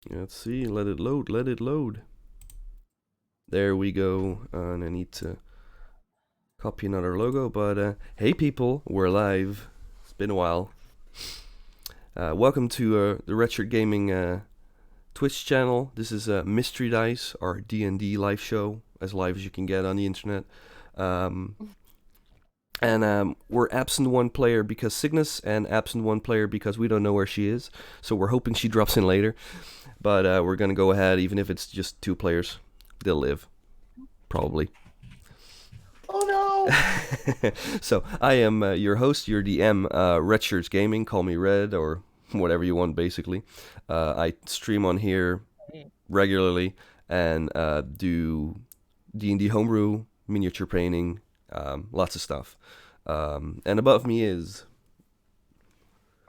Let's see. Let it load. Let it load. There we go. And I need to copy another logo. But hey, people, we're live. It's been a while. Welcome to the Redshirt Gaming Twitch channel. This is Mystery Dice, our D&D live show, as live as you can get on the internet. And we're absent one player because sickness, and absent one player because we don't know where she is. So we're hoping she drops in later. But we're going to go ahead, even if it's just 2 players. They'll live. Probably. Oh no! So, I am your host, your DM, Redshirts Gaming. Call me Red, or whatever you want, basically. I stream on here regularly and do D&D homebrew, miniature painting, lots of stuff. And above me is...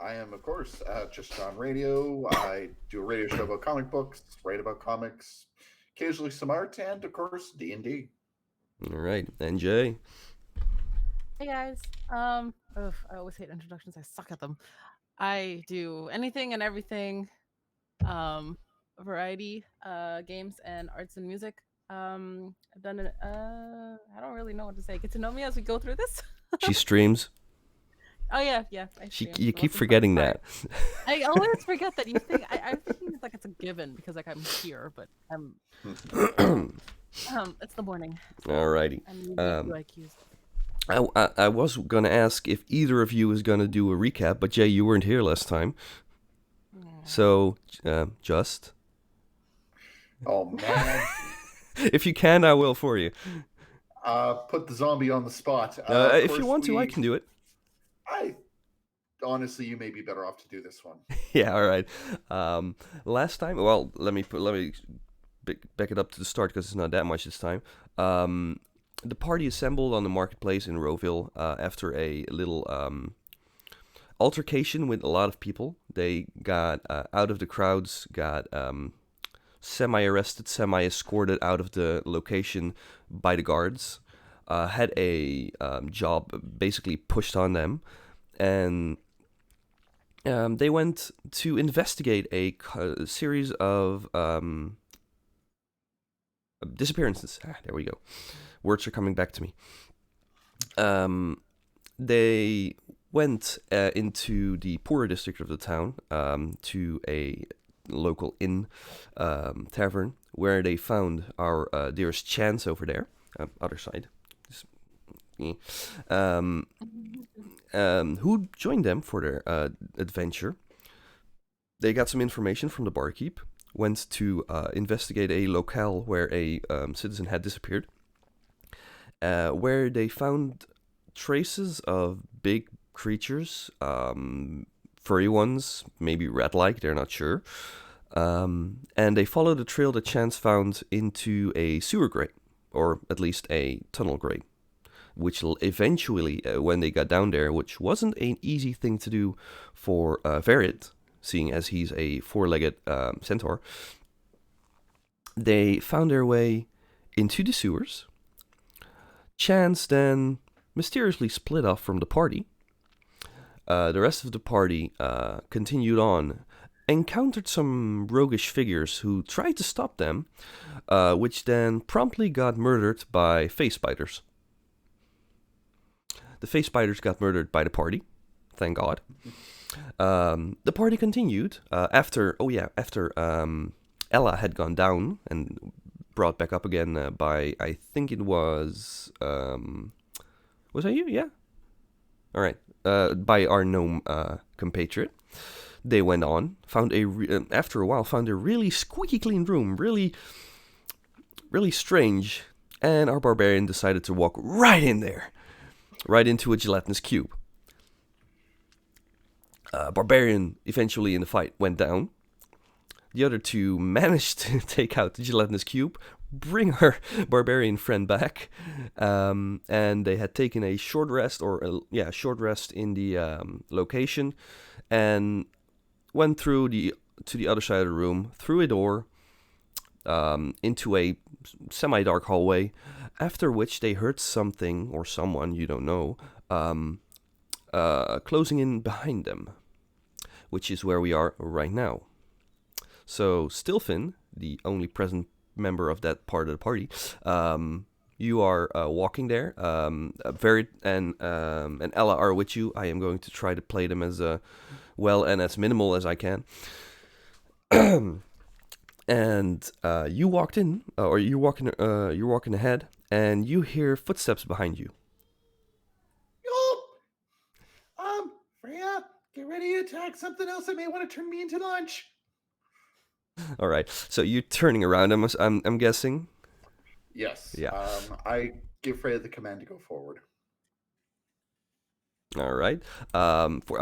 I am, of course, just on radio. I do a radio show about comic books, write about comics, occasionally some art, and, of course, D&D. All right, and Jay. Hey guys. I always hate introductions. I suck at them. I do anything and everything, variety, games and arts and music. I've done it. I don't really know what to say. Get to know me as we go through this. She streams. Oh yeah. You keep forgetting that. I always forget that. You think I think it's like it's a given because like I'm here, but I'm. It's the morning. Alrighty. I'm I was gonna ask if either of you was gonna do a recap, but Jay, you weren't here last time. So, just. Oh man. If you can, I will for you. Put the zombie on the spot. If you want to, I can do it. Honestly, you may be better off to do this one. Yeah, all right. Last time, well, let me back it up to the start because it's not that much this time. The party assembled on the marketplace in Roville after a little altercation with a lot of people. They got out of the crowds, got semi-arrested, semi-escorted out of the location by the guards, had a job basically pushed on them, and they went to investigate a series of disappearances. There we go. Words are coming back to me. They went into the poorer district of the town to a local inn tavern where they found our dearest Chance over there, other side. Who joined them for their adventure. They got some information from the barkeep, went to investigate a locale where a citizen had disappeared, where they found traces of big creatures, furry ones, maybe rat-like, they're not sure. And they followed the trail that Chance found into a sewer grate, or at least a tunnel grate, which eventually, when they got down there, which wasn't an easy thing to do for Verit, seeing as he's a 4-legged centaur, they found their way into the sewers. Chance then mysteriously split off from the party. The rest of the party continued on, encountered some roguish figures who tried to stop them, which then promptly got murdered by face biters. The face biters got murdered by the party, thank God. The party continued after Ella had gone down and brought back up again by, I think it was that you? Yeah. All right. By our gnome compatriot. They went on, after a while, found a really squeaky clean room, really, really strange, and our barbarian decided to walk right in there. Right into a gelatinous cube. Barbarian eventually in the fight went down. The other two managed to take out the gelatinous cube, bring our barbarian friend back, and they had taken a short rest in the location, and went to the other side of the room, through a door, into a semi-dark hallway, after which they heard something, or someone, you don't know, closing in behind them, which is where we are right now. So Stilfin, the only present member of that part of the party, you are walking there. Verit and Ella are with you. I am going to try to play them as well and as minimal as I can. And you walked in, or you're walking ahead, and you hear footsteps behind you. Freya, get ready to attack something else that may want to turn me into lunch. All right, so you're turning around. I'm guessing. Yes. Yeah. I give Freya the command to go forward. All right.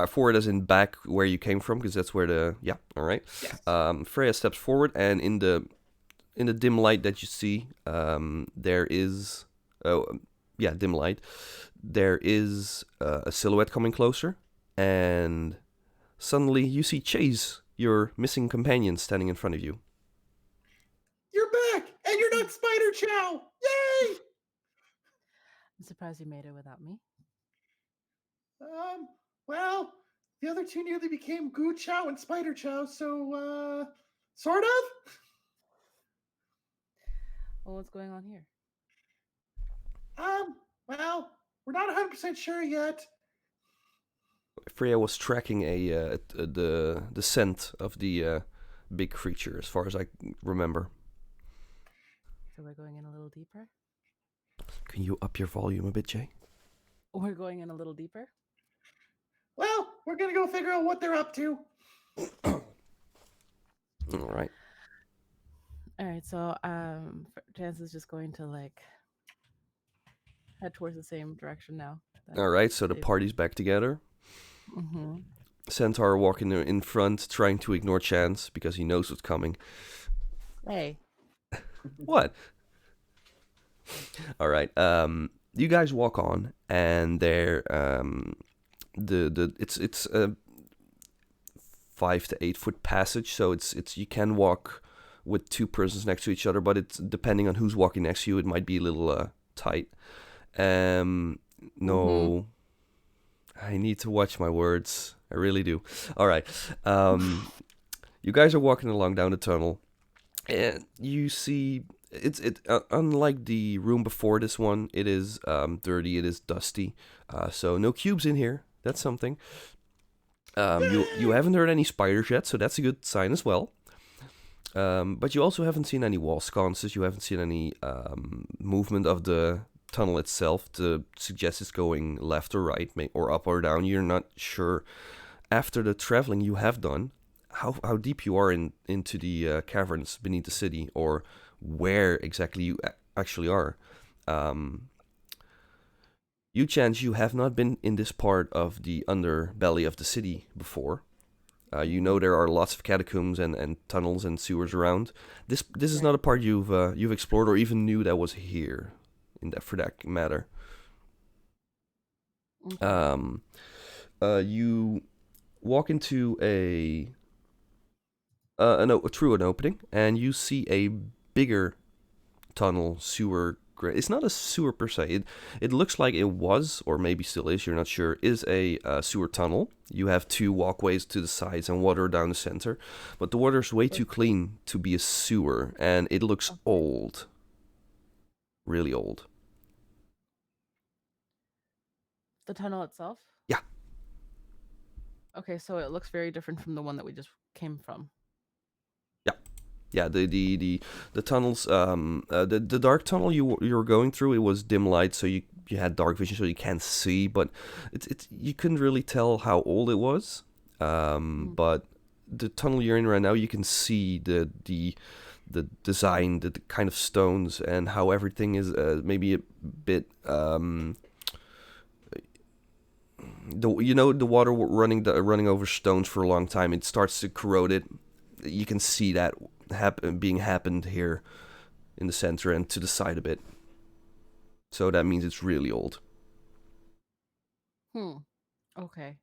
Forward as in back where you came from, because that's where the All right. Yes. Freya steps forward, and in the dim light that you see, there is dim light. There is a silhouette coming closer, and suddenly you see Chase, your missing companion, standing in front of you. You're back, and you're not Spider Chow! Yay! I'm surprised you made it without me. Well, the other two nearly became Goo Chow and Spider Chow, so, sort of? Well, what's going on here? Well, we're not 100% sure yet. Freya was tracking the scent of the big creature, as far as I remember. So we're going in a little deeper? Can you up your volume a bit, Jay? We're going in a little deeper? Well, we're gonna go figure out what they're up to. All right. All right, so Chance is just going to head towards the same direction now. All right, so the party's back together. Mm-hmm. Centaur walking in front, trying to ignore Chance because he knows what's coming. Hey. What? All right. You guys walk on, and there, it's a 5 to 8 foot passage, so it's you can walk with two persons next to each other, but it's depending on who's walking next to you, it might be a little tight. No, I need to watch my words. I really do. All right. You guys are walking along down the tunnel, and you see unlike the room before this one, it is dirty. It is dusty. So no cubes in here. That's something. You haven't heard any spiders yet, so that's a good sign as well. But you also haven't seen any wall sconces. You haven't seen any movement of the tunnel itself to suggest it's going left or right, or up or down. You're not sure. After the traveling you have done, how deep you are into the caverns beneath the city, or where exactly you actually are. You, Chance, you have not been in this part of the underbelly of the city before. You know there are lots of catacombs and tunnels and sewers around. This is not a part you've explored or even knew that was here, for that matter. Okay. You walk into through an opening, and you see a bigger tunnel sewer. It's not a sewer per se. It looks like it was, or maybe still is, you're not sure, is a sewer tunnel. You have two walkways to the sides and water down the center. But the water's way too clean to be a sewer, and it looks old. Really old. The tunnel itself? Yeah. Okay, so it looks very different from the one that we just came from. Yeah, the tunnels, the dark tunnel you were going through, it was dim light, so you had dark vision, so you can't see, but it's you couldn't really tell how old it was. But the tunnel you're in right now, you can see the design, the kind of stones, and how everything is maybe a bit the water running over stones for a long time. It starts to corrode it. You can see that happened here in the center and to the side a bit. So that means it's really old. Okay.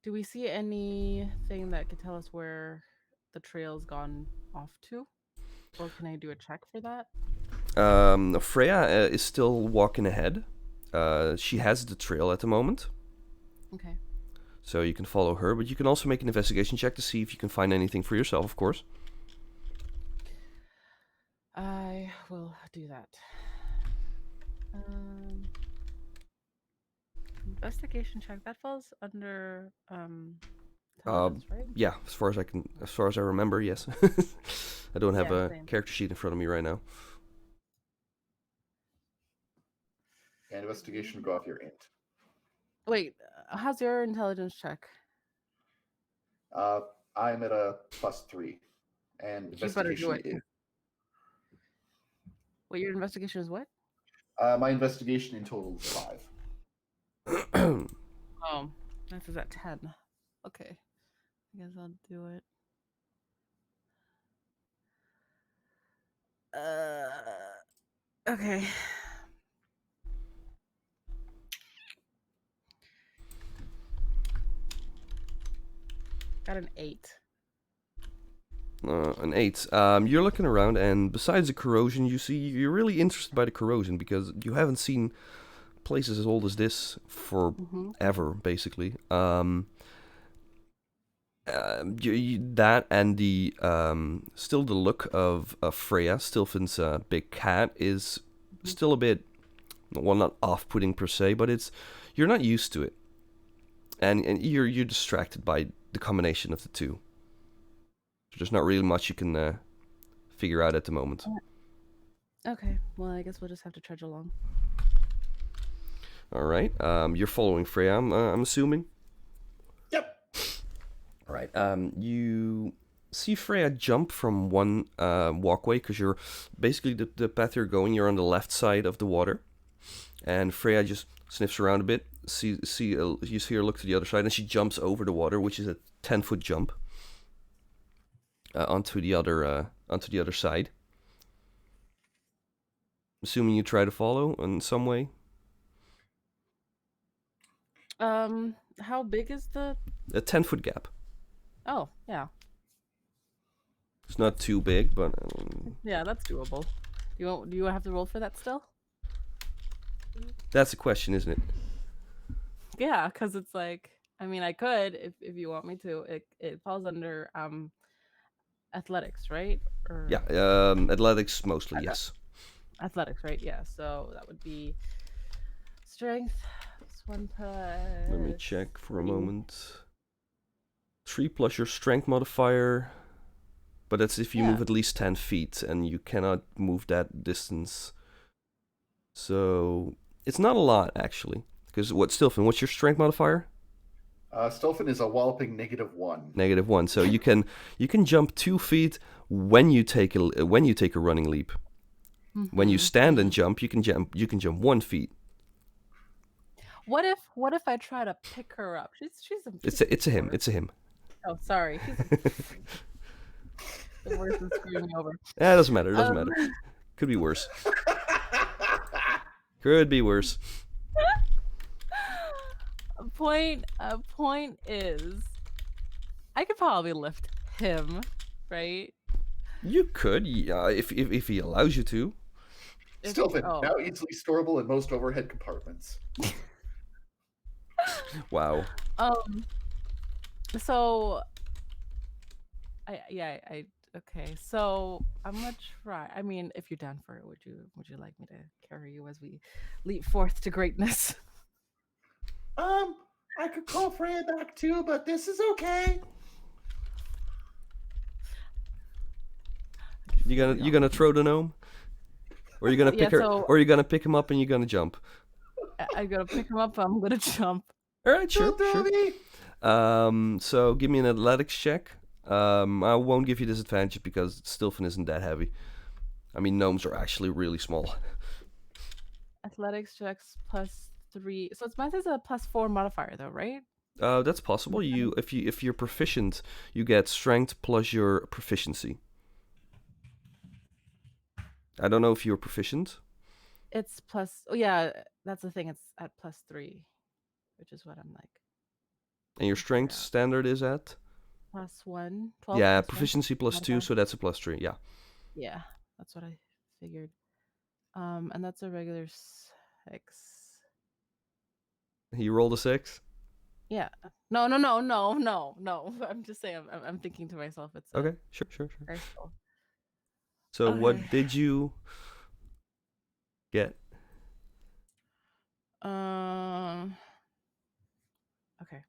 Do we see anything that could tell us where the trail's gone off to? Or can I do a check for that? Freya is still walking ahead. She has the trail at the moment. Okay. So you can follow her, but you can also make an investigation check to see if you can find anything for yourself, of course. I will do that. Investigation check that falls under intelligence, right? Yeah, as far as I remember, yes. I don't have a same. character sheet in front of me right now. And investigation go off your int. Wait, how's your intelligence check? I'm at a +3, and You better do investigation it. is. Wait, your investigation is what? My investigation in total is 5. Oh, this is at 10. Okay, I guess I'll do it. Okay. Got an 8. An 8. You're looking around, and besides the corrosion, you're really interested by the corrosion because you haven't seen places as old as this forever, basically. That and the still the look of Freya, Stilfin's big cat, is still a bit, well, not off-putting per se, but you're not used to it, and you're distracted by the combination of the two. There's not really much you can figure out at the moment. Okay, well, I guess we'll just have to trudge along. All right. You're following Freya, I'm assuming. Yep. All right. You see Freya jump from one walkway because you're basically the path you're going. You're on the left side of the water, and Freya just sniffs around a bit. You see her look to the other side, and she jumps over the water, which is a 10-foot jump. Onto the other side. Assuming you try to follow in some way. How big is the? A 10-foot gap. Oh, yeah. It's not too big, but Yeah, that's doable. Do you have to roll for that still? that's a question, isn't it? Yeah, because it's like, I mean, I could if you want me to. It falls under athletics, right? Or Yeah, athletics mostly, yes. athletics, right? Yeah. So that would be strength. It's 1 plus. Let me check for a 3. moment. 3 plus your strength modifier, but that's if you move at least 10 feet, and you cannot move that distance. So it's not a lot, actually. Because Stilfin, what's your strength modifier? Stilfin is a walloping -1. -1. So you can jump 2 feet when you take a running leap. When you stand and jump, you can jump 1 feet. What if I try to pick her up? She's It's a him. Oh, sorry. The worst is screwing me over. Yeah, it doesn't matter. Could be worse. Could be worse. A point is, I could probably lift him, right? You could, if he allows you to. Stilfin, now easily storable in most overhead compartments. Wow. So, okay. So I'm gonna try. I mean, if you're down for it, would you like me to carry you as we leap forth to greatness? I could call Freya back too, but this is okay. You gonna throw the gnome, or you gonna pick her, or you gonna pick him up and you're gonna jump? I'm gonna pick him up. I'm gonna jump. All right, sure. So give me an athletics check. I won't give you disadvantage because Stilfin isn't that heavy. I mean, gnomes are actually really small. Athletics checks +3. So it's math is a +4 modifier, though, right? That's possible. If you're proficient, you get strength plus your proficiency. I don't know if you're proficient. It's plus. Oh yeah, that's the thing. It's at +3, which is what I'm like. And your strength standard is at +1. 12. Yeah, proficiency +2, so that's a +3. Yeah. Yeah, that's what I figured. And that's a regular 6. He rolled a 6. Yeah. No. I'm just saying. I'm thinking to myself. It's Okay, sure. crystal. So Okay. what did you get? Okay.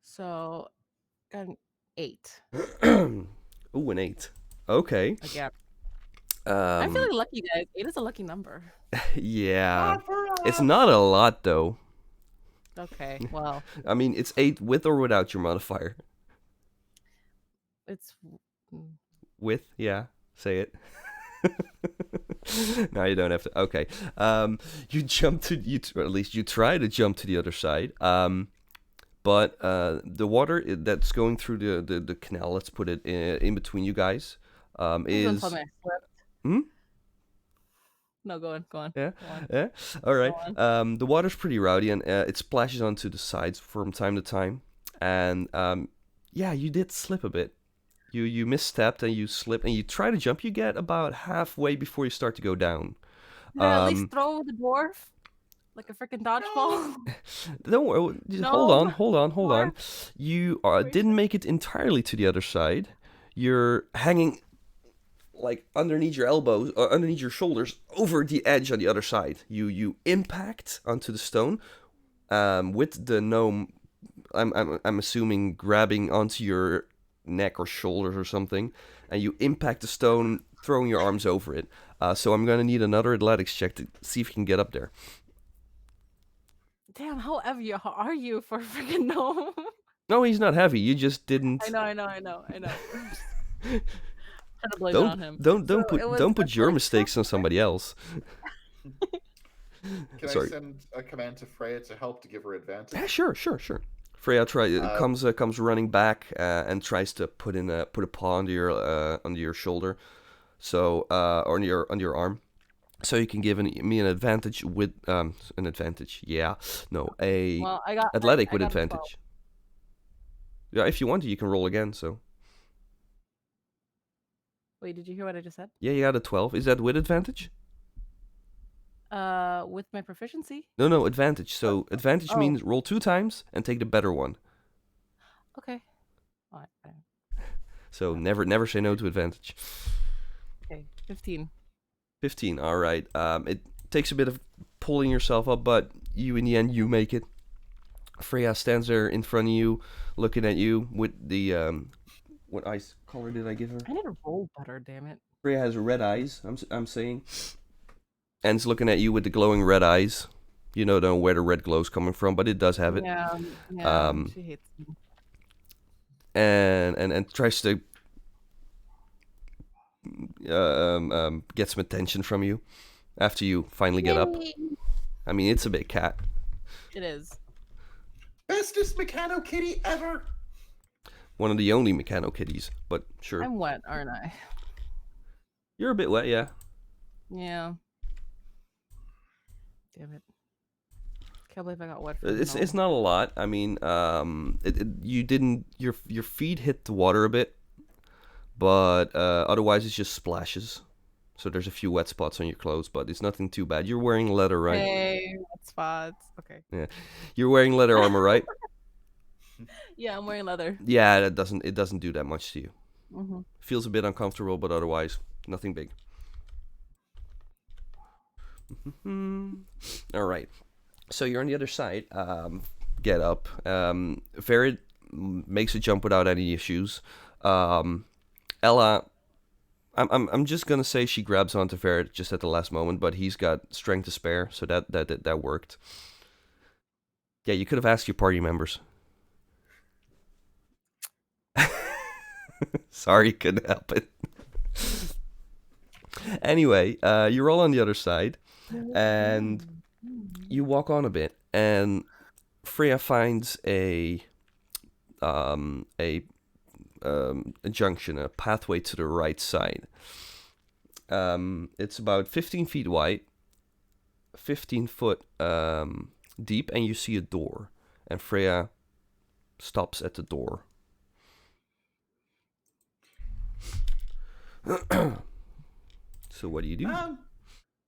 So got an 8 Ooh, an 8. Okay. again. I'm Um, feeling lucky, guys. 8 is a lucky number. yeah. Not for It's us. not a lot though. Okay. Well, I mean, it's 8 with or without your modifier. it's. mm, With, yeah. Say it. No, you don't have to. Okay. You jump to or at least you try to jump to the other side. But the water that's going through the canal, let's put it in between you guys, Please don't is. tell me I slipped. Hmm? No, go on. Yeah. Go on. Yeah. All right. Go on. The water's pretty rowdy and it splashes onto the sides from time to time. And yeah, you did slip a bit. You misstepped and you slipped and you try to jump. You get about halfway before you start to go down. Did I at least throw the dwarf like a freaking dodgeball? Don't worry. Just No. hold on. Dwarf. You didn't make it entirely to the other side. You're hanging like underneath your elbows or underneath your shoulders over the edge on the other side. You impact onto the stone with the gnome. I'm assuming grabbing onto your neck or shoulders or something, and you impact the stone, throwing your arms over it. So I'm gonna need another athletics check to see if you can get up there. Damn, how heavy are you for a freaking gnome? No, he's not heavy. You just didn't. I know. Trying to blame it on him. Don't So it was don't put your athletic mistakes check? on somebody else. Can Sorry. I send a command to Freya to help to give her advantage? Yeah, sure. Freya comes running back and tries to put a paw under your shoulder, so or on your arm, so you can give me an advantage with an advantage. Yeah, no, Well, I got athletic I with got a 12. advantage. Yeah, if you want to, you can roll again. So Wait, did you hear what I just said? yeah, you got a 12. Is that with advantage? With my proficiency? No, advantage. So advantage Oh. means roll 2 times and take the better one. Okay. Alright, So never say no to advantage. okay, 15. 15. All right. It takes a bit of pulling yourself up, but you in the end you make it. Freya stands there in front of you, looking at you with the what eyes color did I give her? I need to roll better, damn it. Freya has red eyes. I'm saying, and it's looking at you with the glowing red eyes. You don't know where the red glow's coming from, but it does have it. Yeah, she hates me. And tries to get some attention from you after you finally get up. Yay! I mean, it's a big cat. It is. Bestest Mechano Kitty ever. One of the only Mechano kitties, but sure. I'm wet, aren't I? You're a bit wet, yeah. Yeah. Damn it. Can't believe I got wet. It's not a lot. I mean, you didn't your feet hit the water a bit, but otherwise it's just splashes. So there's a few wet spots on your clothes, but it's nothing too bad. You're wearing leather, right? Hey, wet spots. Okay. Yeah, you're wearing leather armor, right? Yeah, I'm wearing leather. Yeah, it doesn't do that much to you. Mm-hmm. Feels a bit uncomfortable, but otherwise nothing big. All right. So you're on the other side. Get up. Verid makes a jump without any issues. Ella, I'm just gonna say she grabs onto Verid just at the last moment, but he's got strength to spare, so that worked. Yeah, you could have asked your party members. Sorry, couldn't help it. Anyway, you're all on the other side, and you walk on a bit, and Freya finds a junction, a pathway to the right side. It's about 15 feet wide, 15 foot deep, and you see a door. And Freya stops at the door. So what do you do?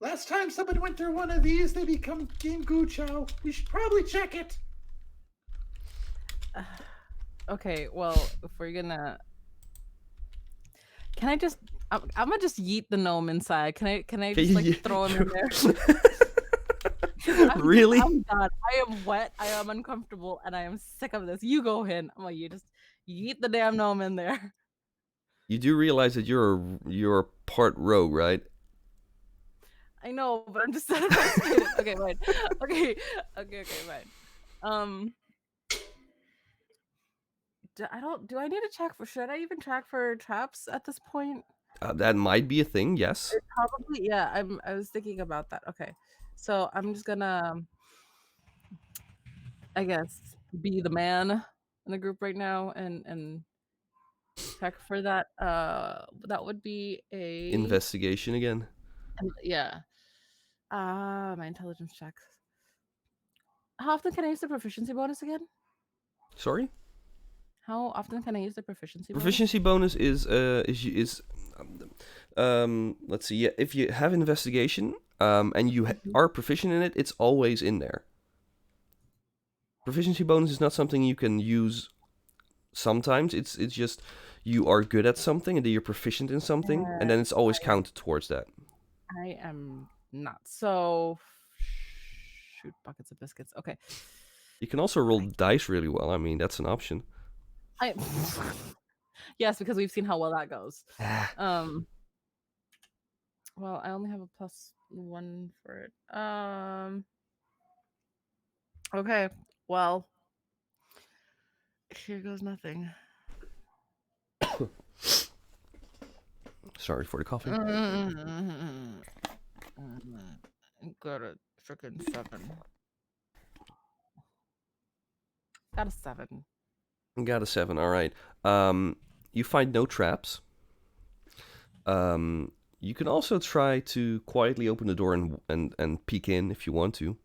Last time somebody went through one of these, they become Gingu Chow. We should probably check it. Okay, well, if we're gonna, can I just? I'm gonna just yeet the gnome inside. Can I just like throw him in there? Really? I'm done. I am wet. I am uncomfortable, and I am sick of this. You go in. I'm like, you just yeet the damn gnome in there. You do realize that you're part rogue, right? I know, but I'm just devastated. Okay, fine. Okay, fine. Do I need to check for? Should I even check for traps at this point? That might be a thing. Yes. Probably, yeah. I was thinking about that. Okay, so I'm just gonna, I guess, be the man in the group right now and check for that. That would be a Investigation again. yeah. My intelligence check. How often can I use the proficiency bonus again? Sorry. How often can I use the proficiency bonus? Proficiency bonus is let's see. Yeah, if you have investigation and you are proficient in it, it's always in there. Proficiency bonus is not something you can use sometimes. It's just you are good at something and then you're proficient in something, and then it's always counted towards that. I am not. So shoot buckets of biscuits. Okay. You can also roll dice really well. I mean, that's an option. Yes, because we've seen how well that goes. Well, I only have a +1 for it. Okay. Well, here goes nothing. Sorry for the coughing. Got a freaking 7. Got a 7. Got a 7. All right. You find no traps. You can also try to quietly open the door and peek in if you want to.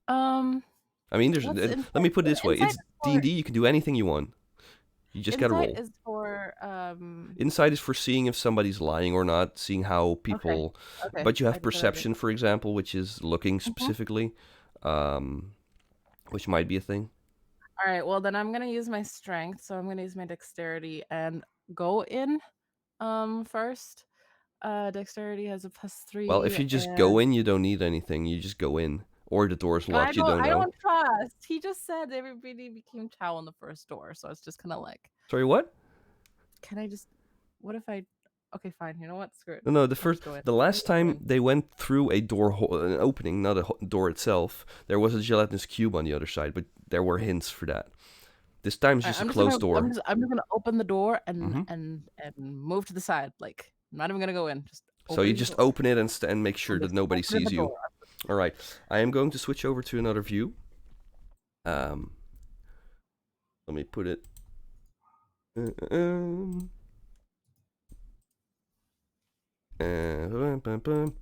I mean, let me put it this way: it's D&D. You can do anything you want. You just gotta roll. Is for Inside is for seeing if somebody's lying or not, seeing how people. Okay. But you have perception, for example, which is looking specifically, which might be a thing. All right. Well, then I'm gonna use my strength, so I'm gonna use my dexterity and go in. First, dexterity has a +3. Well, if you just go in, you don't need anything. You just go in, or the door's locked. You don't know. I don't trust. He just said everybody became Chow on the first door, so it's just kind of like. Sorry, what? Can I just? What if I? Okay, fine. You know what? Screw it. No, the last time they went through a door an opening, not a door itself, there was a gelatinous cube on the other side, but there were hints for that. This time it's just a closed door. I'm just gonna open the door and move to the side. Like, I'm not even gonna go in. So you just open it and make sure that nobody sees you. All right. I am going to switch over to another view. Let me put it.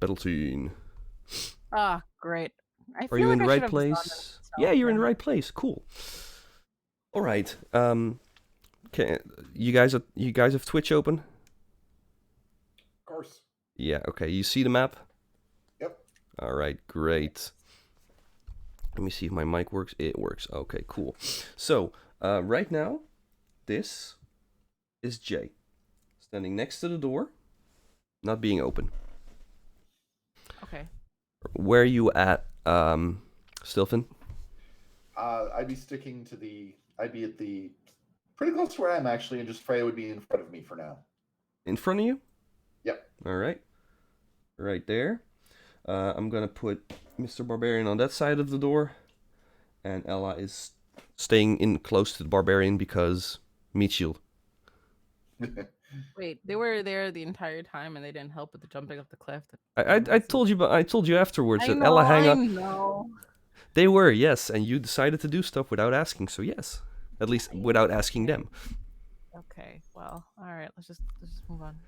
Battle scene. Ah, great. Are you in the right place? Yeah, you're in the right place. Cool. All right. Okay. You guys have Twitch open? Of course. Yeah. Okay. You see the map? Yep. All right. Great. Let me see if my mic works. It works. Okay. Cool. So right now, this is Jay, standing next to the door, not being open. Okay. Where are you at, Stilfin? I'd be sticking to I'd be at the pretty close to where I am actually, and just Freya would be in front of me for now. In front of you? Yep. All right. Right there. I'm gonna put Mr. Barbarian on that side of the door, and Ella is staying in close to the Barbarian because meat shield. Wait, they were there the entire time and they didn't help with the jumping off the cliff. I told you, but I told you afterwards that know, Ella hang on. I know. They were, yes, and you decided to do stuff without asking, so yes, at least without asking them. Okay, well, all right, let's just move on.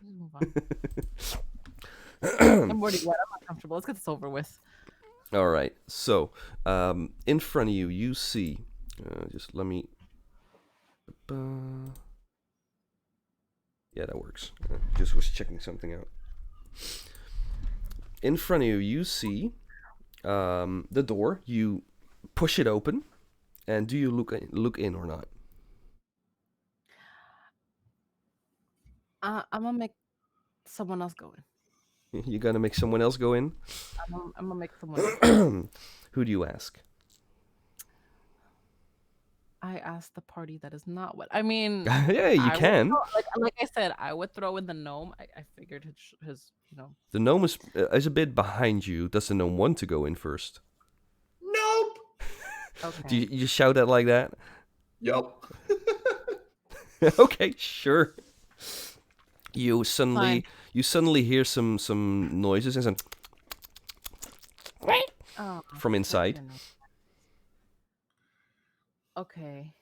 I'm already wet. I'm not comfortable. Let's get this over with. All right, so in front of you, you see. Just let me. Yeah, that works. Just was checking something out. In front of you, you see the door. You push it open, And do you look in or not? I'm gonna make someone else go in. You gonna make someone else go in? I'm gonna make someone else go in. Who do you ask? I asked the party that is not what. I mean, Yeah, you I would can. like I said, I would throw in the gnome. I figured his The gnome is a bit behind you. Does the gnome want to go in first? Nope. Okay. Do you shout that like that? Yup. Okay, sure. You Fine. suddenly hear some noises and some Oh, from inside. freaking- Okay.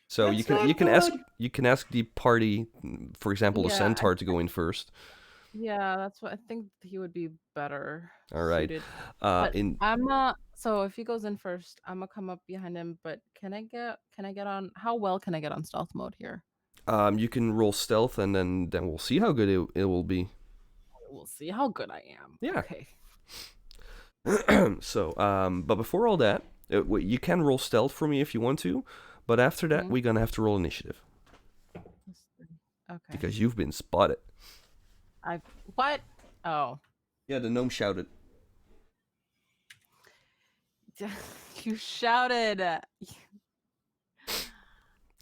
So That's you can ask the party, for example, the Yeah, centaur to go in first. yeah, that's what I think he would be better All right. suited. But In I'm not. So if he goes in first, I'm gonna come up behind him. But can I get on? How well can I get on stealth mode here? you can roll stealth, and then we'll see how good it will be. We'll see how good I am. Yeah. Okay. So, but before all that, you can roll stealth for me if you want to, but after that, Mhm. we're gonna have to roll initiative Okay. because you've been spotted. What? Oh. Yeah, the gnome shouted. You shouted.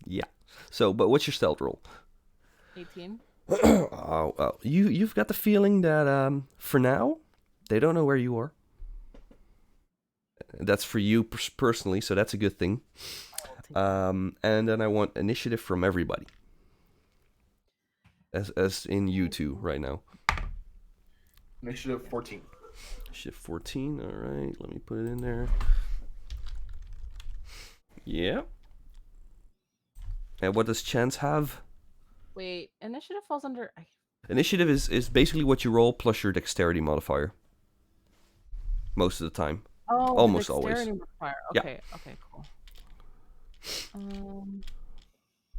Yeah. So, but what's your stealth roll? 18. Oh, you've got the feeling that for now, they don't know where you are. That's for you personally, so that's a good thing. And then I want initiative from everybody, as in you two right now. Initiative 14. Shift 14. All right, let me put it in there. Yeah. And what does chance have? Wait, initiative falls under. Initiative is basically what you roll plus your dexterity modifier. Most of the time. Oh, Almost the always. dexterity modifier. Yeah. Okay, okay, cool.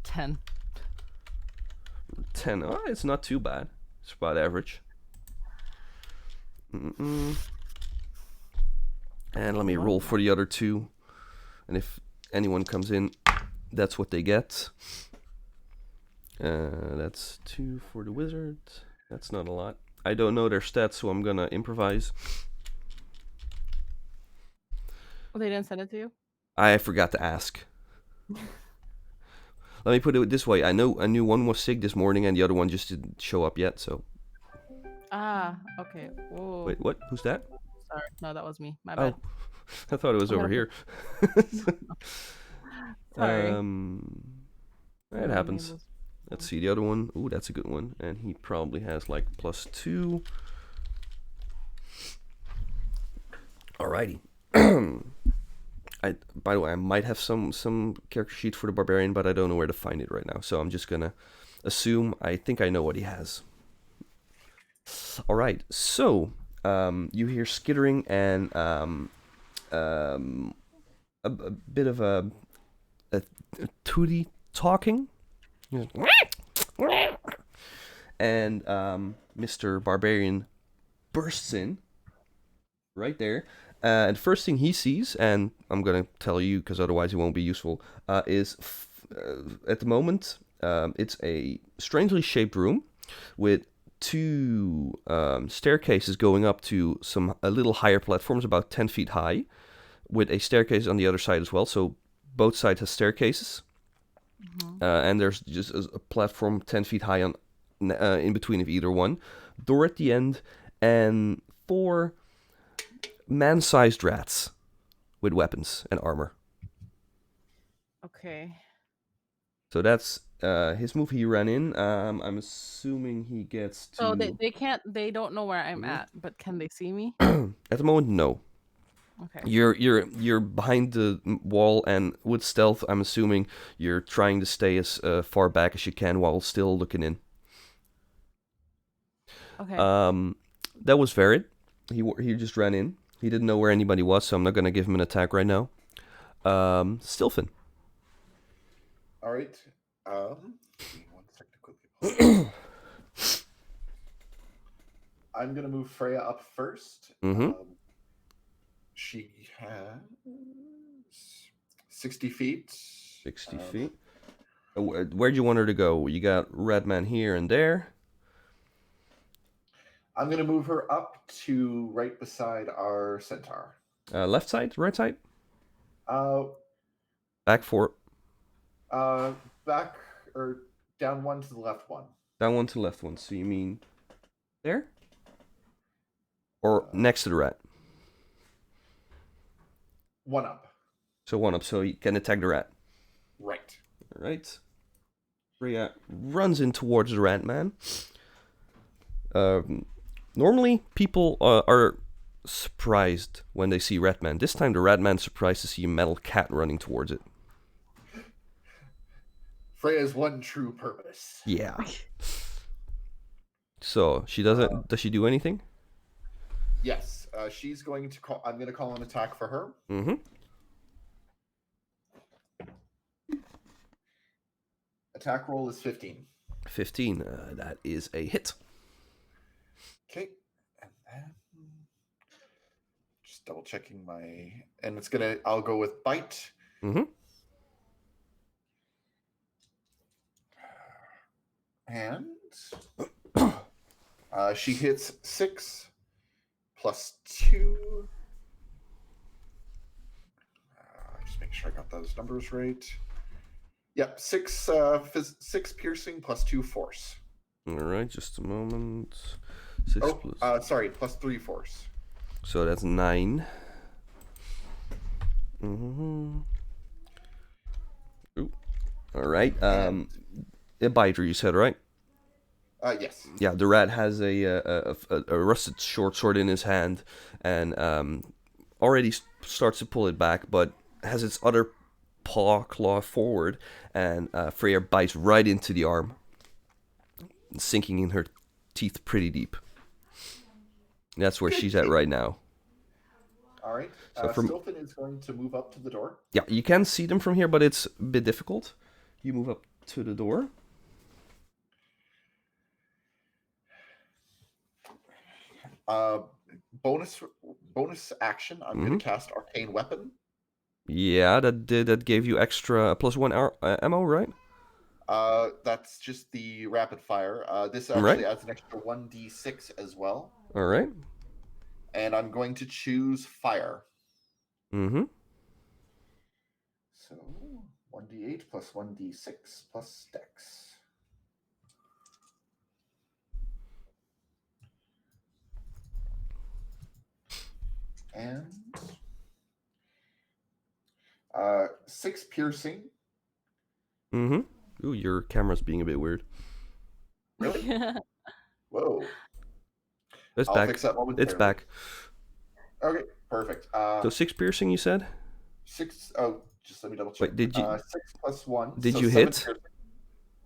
10. 10. Oh, it's not too bad. It's about average. And let me roll for the other two. And if anyone comes in, that's what they get. That's 2 for the wizard. That's not a lot. I don't know their stats, so I'm gonna improvise. Oh, they didn't send it to you? I forgot to ask. Let me put it this way. I knew one was sick this morning and the other one just didn't show up yet, so. Ah, okay. Whoa. Wait, what? Who's that? Sorry. No, that was me. My bad. Oh, I thought it was I'm over gonna here. Sorry. It happens. Let's see the other one. Ooh, that's a good one. And he probably has like +2. Alrighty. By the way, I might have some character sheet for the barbarian, but I don't know where to find it right now. So I'm just gonna assume I think I know what he has. All right. So you hear skittering and a bit of a tootie talking. And Mr. Barbarian bursts in right there. And the first thing he sees, and I'm going to tell you because otherwise it won't be useful, is at the moment it's a strangely shaped room with 2 staircases going up to a little higher platforms, about 10 feet high, with a staircase on the other side as well. So both sides have staircases. And there's just a platform 10 feet high on in between of either one. Door at the end, and 4 man-sized rats with weapons and armor. Okay. So that's his move. He ran in. I'm assuming he gets to. So they don't know where I'm at, but can they see me? At the moment, no. Okay. You're behind the wall, and with stealth, I'm assuming you're trying to stay as far back as you can while still looking in. Okay. That was Verid. He just ran in. He didn't know where anybody was, so I'm not gonna give him an attack right now. Stilfin. All right. Give me 1 second to quickly. I'm gonna move Freya up first. Mm-hmm. She has 60 feet. 60 feet. Where'd you want her to go? You got Redman here and there. I'm going to move her up to right beside our centaur. Left side, right side? Back or down one to the left one. Down one to the left one. So you mean there? Or next to the rat? One up. So one up, so you can attack the rat. Right. All right. Freya runs in towards the rat man. Normally, people are surprised when they see Ratman. This time, the Ratman's surprised to see a metal cat running towards it. Freya's one true purpose. Yeah. So she doesn't. Does she do anything? Yes. She's going to call. I'm going to call an attack for her. Mm-hmm. Attack roll is 15. 15. That is a hit. Okay. And then just double checking my. And it's gonna. I'll go with bite. Mm-hmm. And she hits 6 plus 2. Just make sure I got those numbers right. Yep, 6 piercing plus 2 force. All right, just a moment. 6 plus. Sorry, plus 3 force. So that's 9. Mm-hmm. Ooh. All right. A biter, you said, right? Yes. Yeah, the rat has a rusted short sword in his hand, and already starts to pull it back, but has its other claw forward, and Freya bites right into the arm, sinking in her teeth pretty deep. That's where she's at right now. All right. So Stilfin is going to move up to the door. Yeah, you can see them from here, but it's a bit difficult. You move up to the door. Bonus action. I'm going to cast Arcane Weapon. Yeah, that gave you extra +1 ammo, right? That's just the rapid fire. This actually adds an extra 1d6 as well. All right. And I'm going to choose fire. Mm-hmm. So 1d8 plus 1d6 plus dex. And 6 piercing. Mm-hmm. Ooh, your camera's being a bit weird. Really? Whoa. It's I'll back. fix that momentarily. It's back. Okay, perfect. So 6 piercing, you said? 6. Oh, just let me double check. Wait, did you? 6 plus 1. Did so you 7 hit?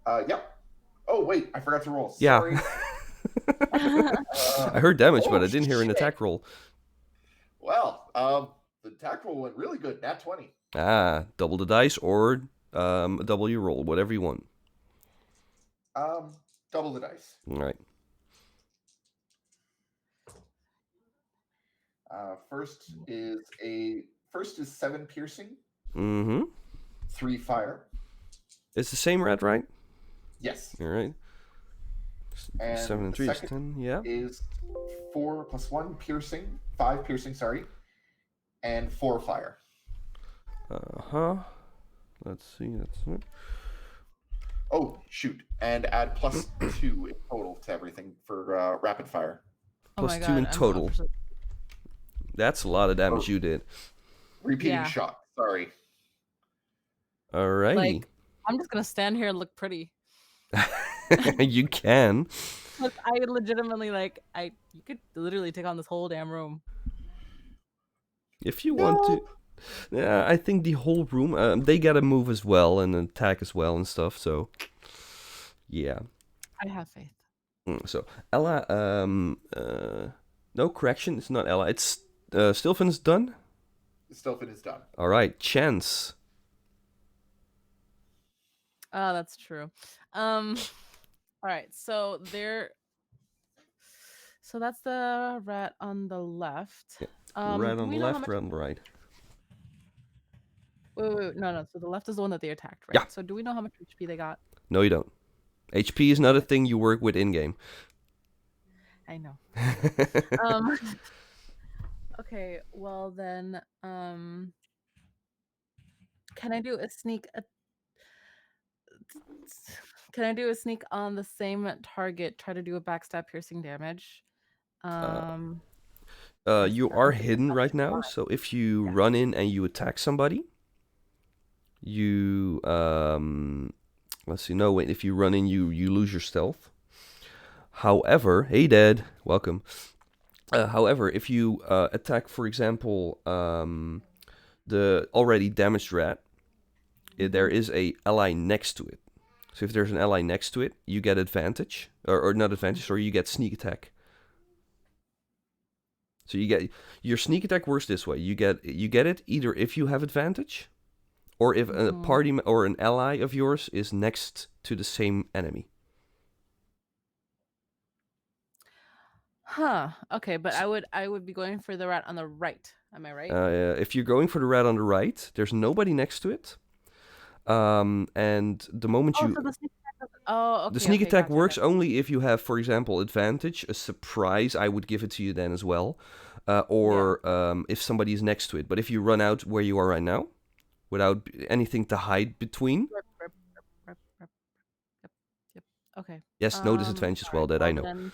Yep. Yeah. Oh wait, I forgot to roll. Yeah. Sorry. I heard damage, but I didn't hear an attack roll. Well, the attack roll went really good. Nat 20. Double the dice or double your roll, whatever you want. Double the dice. All right. First is 7 piercing. Mm-hmm. 3 fire. It's the same rat, right? Yes. All right. And 7 and 3 is 10. Yeah. Is 4 plus 1 piercing. 5 piercing. Sorry. And 4 fire. Let's see. That's it. Oh shoot! And add plus 2 in total to everything for rapid fire. Plus 2 in total. That's a lot of damage you did. Repeating shot. Sorry. Alrighty. Like, I'm just gonna stand here and look pretty. You can. Look, I legitimately you could literally take on this whole damn room. If you want to. Yeah, I think the whole room, they gotta move as well and attack as well and stuff, so yeah. I have faith. So Ella, no correction, it's not Ella, it's Stilfin's done? Stilfin is done. Alright, Chance. Oh, that's true. Alright, so that's the rat on the left. Yeah. Rat on the left, rat on the right. Wait. No. So the left is the one that they attacked, right? Yeah. So do we know how much HP they got? No, you don't. HP is not a thing you work with in game. I know. Okay. Well then, can I do a sneak? Can I do a sneak on the same target? Try to do a backstab piercing damage. You are hidden right now, so if you run in and you attack somebody, you let's see. No, wait. If you run in, you lose your stealth. However, hey, Dad, welcome. However, if you attack, for example, the already damaged rat, there is a ally next to it. So if there's an ally next to it, you get advantage, or not advantage, or you get sneak attack. So you get your sneak attack works this way. You get it either if you have advantage, or if a party or an ally of yours is next to the same enemy. Huh. Okay, but I would be going for the rat on the right. Am I right? If you're going for the rat on the right, there's nobody next to it. And the moment you... So the sneak attack okay. The sneak attack gotcha, works only if you have, for example, advantage, a surprise. I would give it to you then as well. Or if somebody is next to it. But if you run out where you are right now, without anything to hide between... Yep. Okay. Yes, no disadvantage as well, that I know.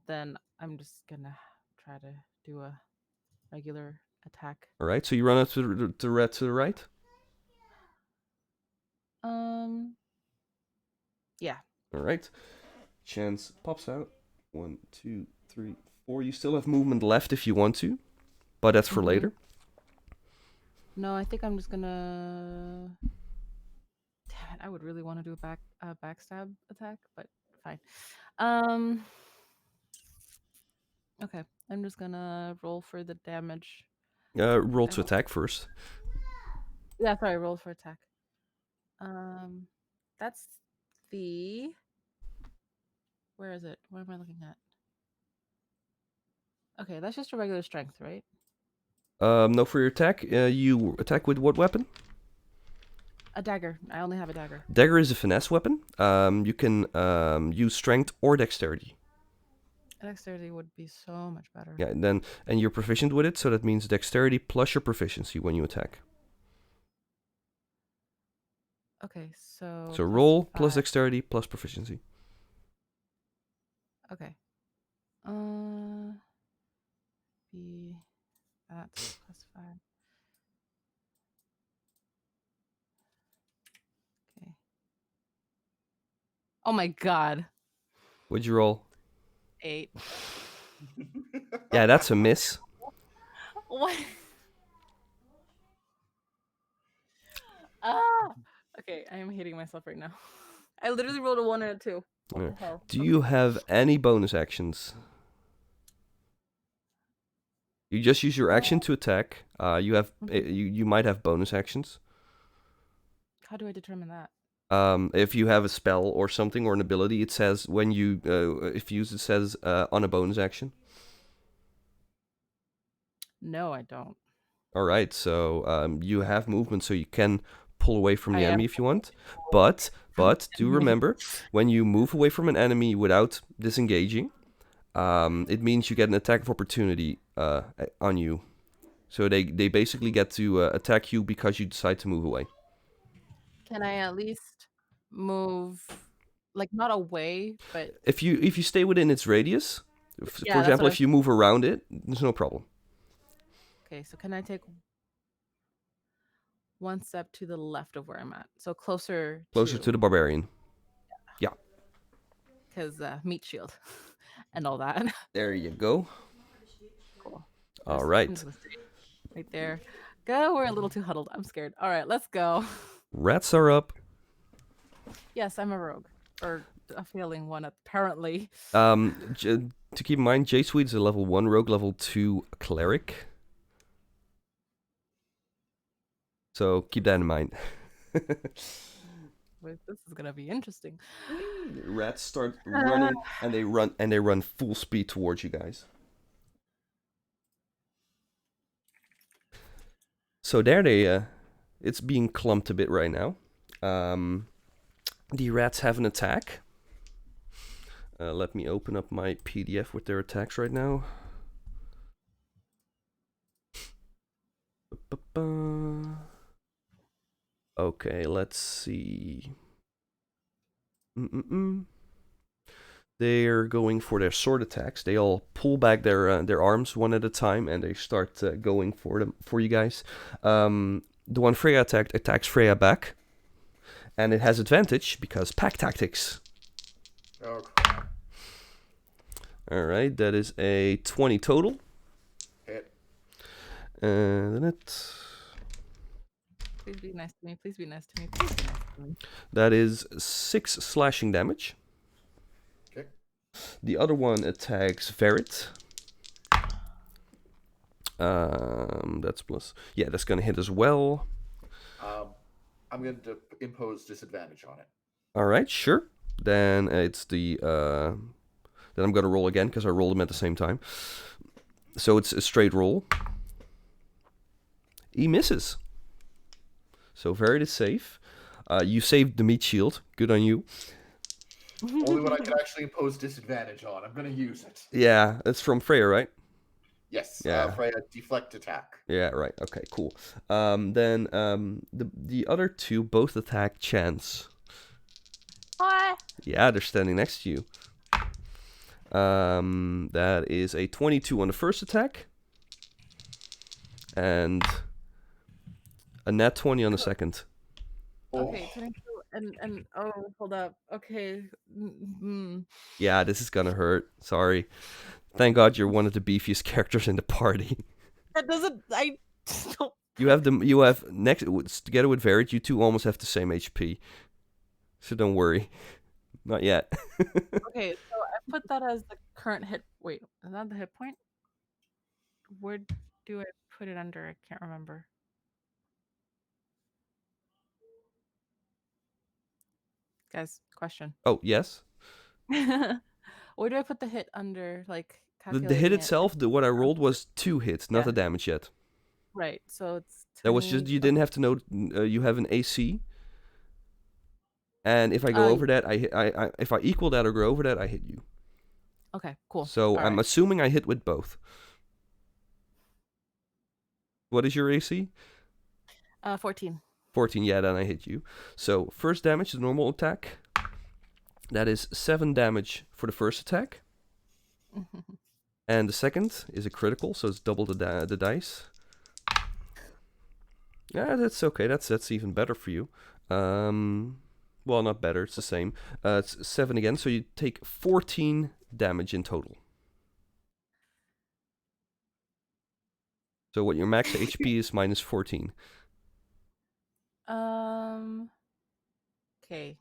Then I'm just gonna try to do a regular attack. All right, so you run out to the rat to the right? Yeah. All right. Chance pops out. 1, 2, 3, 4. You still have movement left if you want to, but that's for later. No, I think I'm just gonna... Damn it, I would really want to do a backstab attack, but fine. Okay, I'm just gonna roll for the damage. Roll to attack first. Yeah, sorry, roll for attack. That's the... Where is it? What am I looking at? Okay, that's just a regular strength, right? No, for your attack, you attack with what weapon? A dagger. I only have a dagger. Dagger is a finesse weapon. You can use strength or dexterity. Dexterity would be so much better. Yeah, and you're proficient with it, so that means dexterity plus your proficiency when you attack. Okay, so... So roll plus dexterity plus proficiency. Okay. Be that plus 5. Okay. Oh my god. What'd you roll? 8. Yeah, that's a miss. What? Okay, I am hating myself right now. I literally rolled a 1 and a 2. What the hell? Do you have any bonus actions? You just use your action to attack. You might have bonus actions. How do I determine that? If you have a spell or something or an ability, it says when you if used, it says on a bonus action. No, I don't. All right, so you have movement, so you can pull away from the enemy if you want. But do remember, when you move away from an enemy without disengaging, it means you get an attack of opportunity on you. So they basically get to attack you because you decide to move away. Can I at least move, like, not away, but... If you stay within its radius, for example, if you move around it, there's no problem. Okay, so can I take one step to the left of where I'm at? So closer to the barbarian. Yeah. Because meat shield and all that. There you go. Cool. All right. Right there. Go. We're a little too huddled. I'm scared. All right, let's go. Rats are up. Yes, I'm a rogue. Or a failing one, apparently. To keep in mind, J Sweet is a level 1 rogue, level 2 cleric. So keep that in mind. Wait, this is gonna be interesting. Rats start running, and they run full speed towards you guys. So there they, it's being clumped a bit right now. The rats have an attack. Let me open up my PDF with their attacks right now. Okay, let's see. They're going for their sword attacks. They all pull back their arms one at a time, and they start going for you guys. The one Freya attacked attacks Freya back, and it has advantage because pack tactics. Oh, crap. All right, that is a 20 total. Hit. And then it. Please be nice to me. Please be nice to me. Please be nice to me. That is 6 slashing damage. Okay. The other one attacks Verit. That's plus. Yeah, that's gonna hit as well. I'm going to impose disadvantage on it. All right, sure. Then it's the. Then I'm gonna roll again because I rolled them at the same time. So it's a straight roll. He misses. So Verit is safe. You saved the meat shield. Good on you. Only when I can actually impose disadvantage on. I'm going to use it. Yeah, it's from Freya, right? Yes. Yeah. Freya, deflect attack. Yeah, right. Okay, cool. Then the other two both attack Chance. What? Yeah, they're standing next to you. That is a 22 on the first attack. And a nat 20 on the second. Okay, 22 and oh, hold up. Okay. Yeah, this is gonna hurt. Sorry. Thank God you're one of the beefiest characters in the party. That doesn't. I don't. You have next together with Verit, you two almost have the same HP. So don't worry. Not yet. Okay, so I put that as the current hit. Wait, is that the hit point? Where do I put it under? I can't remember. Guys, question. Oh, yes. Where do I put the hit under? Like The hit itself, what I rolled was 2 hits, not the damage yet. Right, so it's 20, That was just, you didn't have to know, you have an AC. And if I go over that, if I equal that or go over that, I hit you. Okay, cool. So I'm assuming I hit with both. What is your AC? 14. 14, yeah, then I hit you. So first damage, the normal attack. That is 7 damage for the first attack. And the second is a critical, so it's double the dice. Yeah, that's okay. That's even better for you. Well, not better. It's the same. It's 7 again, so you take 14 damage in total. So what your max HP is minus 14. Okay.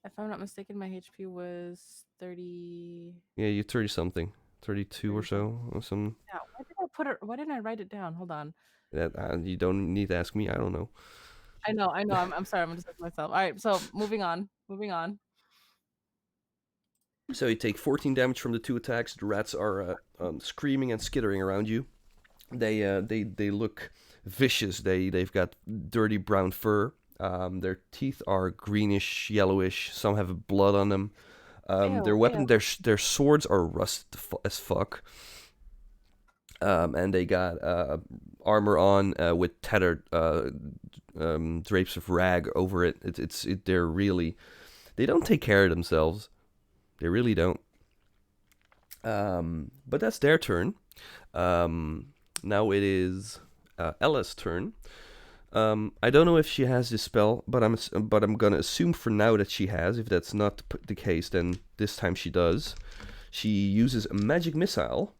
If I'm not mistaken, my HP was 30. Yeah, you're 30 something, 32 or so, or some. Yeah. Why did I put it? Why didn't I write it down? Hold on. That you don't need to ask me. I don't know. I know. I'm sorry. I'm just with myself. All right. So moving on. So you take 14 damage from the 2 attacks. The rats are screaming and skittering around you. They look vicious. They've got dirty brown fur. Their teeth are greenish, yellowish. Some have blood on them. Their weapon, their swords are rusted as fuck. And they got armor on with tattered drapes of rag over it. They don't take care of themselves. They really don't. But that's their turn. Now it is Ella's turn. I don't know if she has this spell, but I'm gonna assume for now that she has. If that's not the case, then this time she does. She uses a magic missile.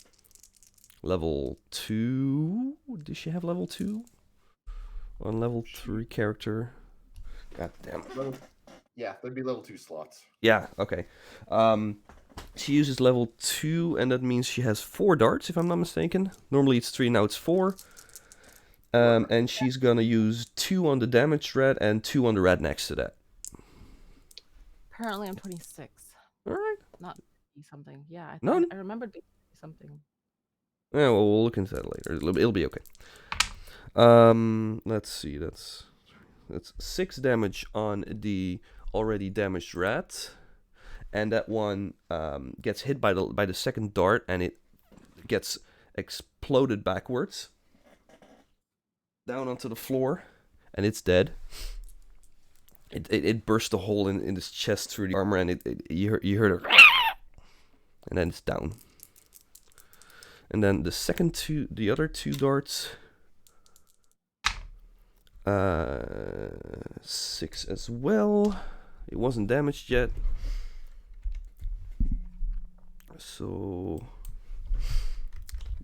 Level 2. Does she have level 2? On level 3 character. God damn. Yeah, there'd be level 2 slots. Yeah, okay. She uses level 2, and that means she has 4 darts, if I'm not mistaken. Normally it's 3, now it's 4. And she's gonna use 2 on the damaged rat and 2 on the rat next to that. Apparently I'm 26. Alright. Not 50 something. Yeah, No. I remembered being something. Yeah, well, we'll look into that later. It'll be okay. Let's see. That's 6 damage on the already damaged rat, and that one gets hit by the second dart, and it gets exploded backwards down onto the floor, and it's dead. It burst a hole in his chest through the armor, and you heard it, and then it's down. And then the other two darts, 6 as well. It wasn't damaged yet, so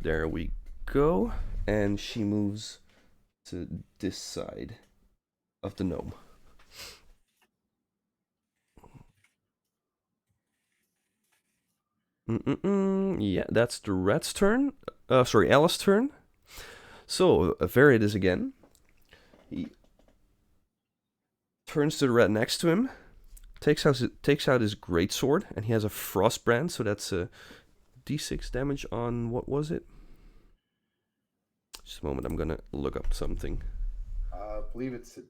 there we go. And she moves to this side of the gnome. Yeah, that's the rat's turn. Sorry, Alice's turn. So, Varied is again. He turns to the rat next to him, takes out his greatsword, and he has a frostbrand, so that's a d6 damage on, what was it? Just a moment, I'm gonna look up something. I believe it's a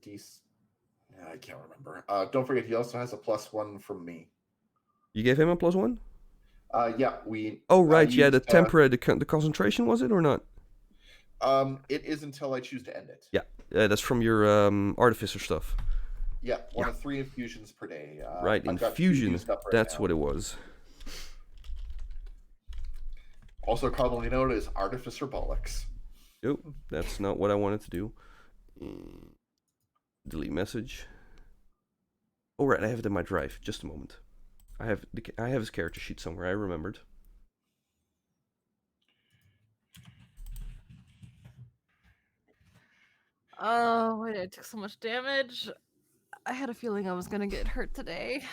I can't remember. Don't forget, he also has a +1 from me. You gave him a +1? Yeah, we. Oh right, used, yeah, the temporary, the concentration, was it or not? It is until I choose to end it. Yeah, that's from your artificer stuff. Yeah, one of 3 infusions per day. Right, infusion. That's what it was. Also commonly known as Artificer Bollocks. Nope, that's not what I wanted to do. Delete message. Oh right, I have it in my drive. Just a moment. I have his character sheet somewhere. I remembered. Oh, wait, I took so much damage. I had a feeling I was gonna get hurt today.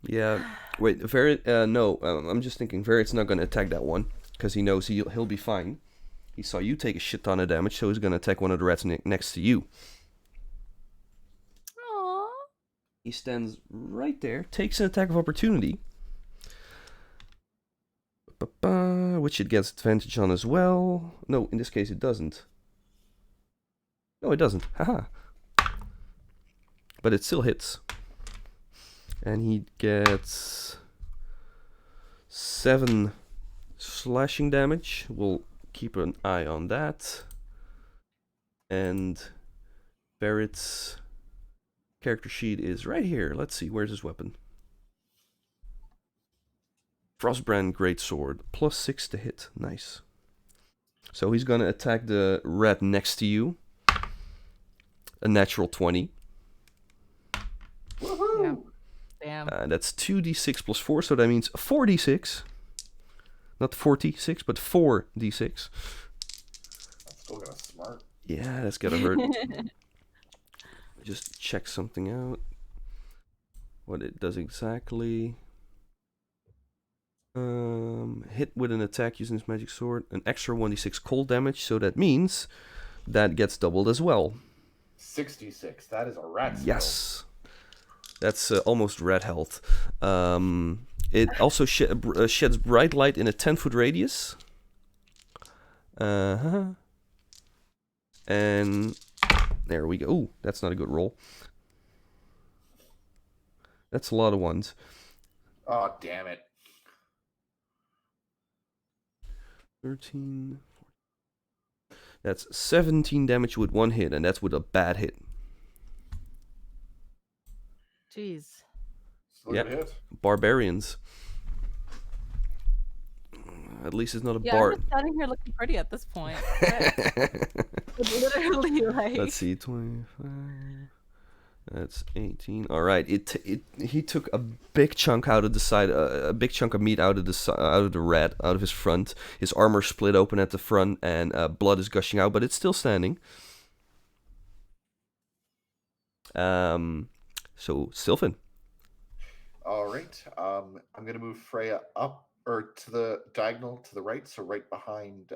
Yeah. Wait, no. I'm just thinking Variet's not gonna attack that one because he knows he'll be fine. He saw you take a shit ton of damage, so he's gonna attack one of the rats next to you. Aww. He stands right there, takes an attack of opportunity, which it gets advantage on as well. No, in this case it doesn't. No, it doesn't. Haha. But it still hits. And he gets 7 slashing damage. We'll keep an eye on that. And Barrett's character sheet is right here. Let's see, where's his weapon? Frostbrand Greatsword, +6 to hit. Nice. So he's gonna attack the rat next to you. A natural 20. Woohoo! Damn. That's 2d6 + 4, so that means 4d6. Not 46, but 4d6. That's still gonna smart. Yeah, that's gotta hurt. Just check something out. What it does exactly. Hit with an attack using his magic sword. An extra 1d6 cold damage, so that means that gets doubled as well. 66. That is a rat skill. Yes. That's almost red health. It also sheds bright light in a 10-foot radius. And there we go. Ooh, that's not a good roll. That's a lot of ones. Oh, damn it. 13. That's 17 damage with 1 hit, and that's with a bad hit. Jeez. Still Yep. good hit. Barbarians. At least it's not a Yeah, bard. I'm just standing here looking pretty at this point. Literally, like. Let's see, 25. That's 18. All right. He took a big chunk out of the side, a big chunk of meat out of the rat, out of his front. His armor split open at the front, and blood is gushing out, but it's still standing. So Sylvan. All right. I'm gonna move Freya up or to the diagonal to the right, so right behind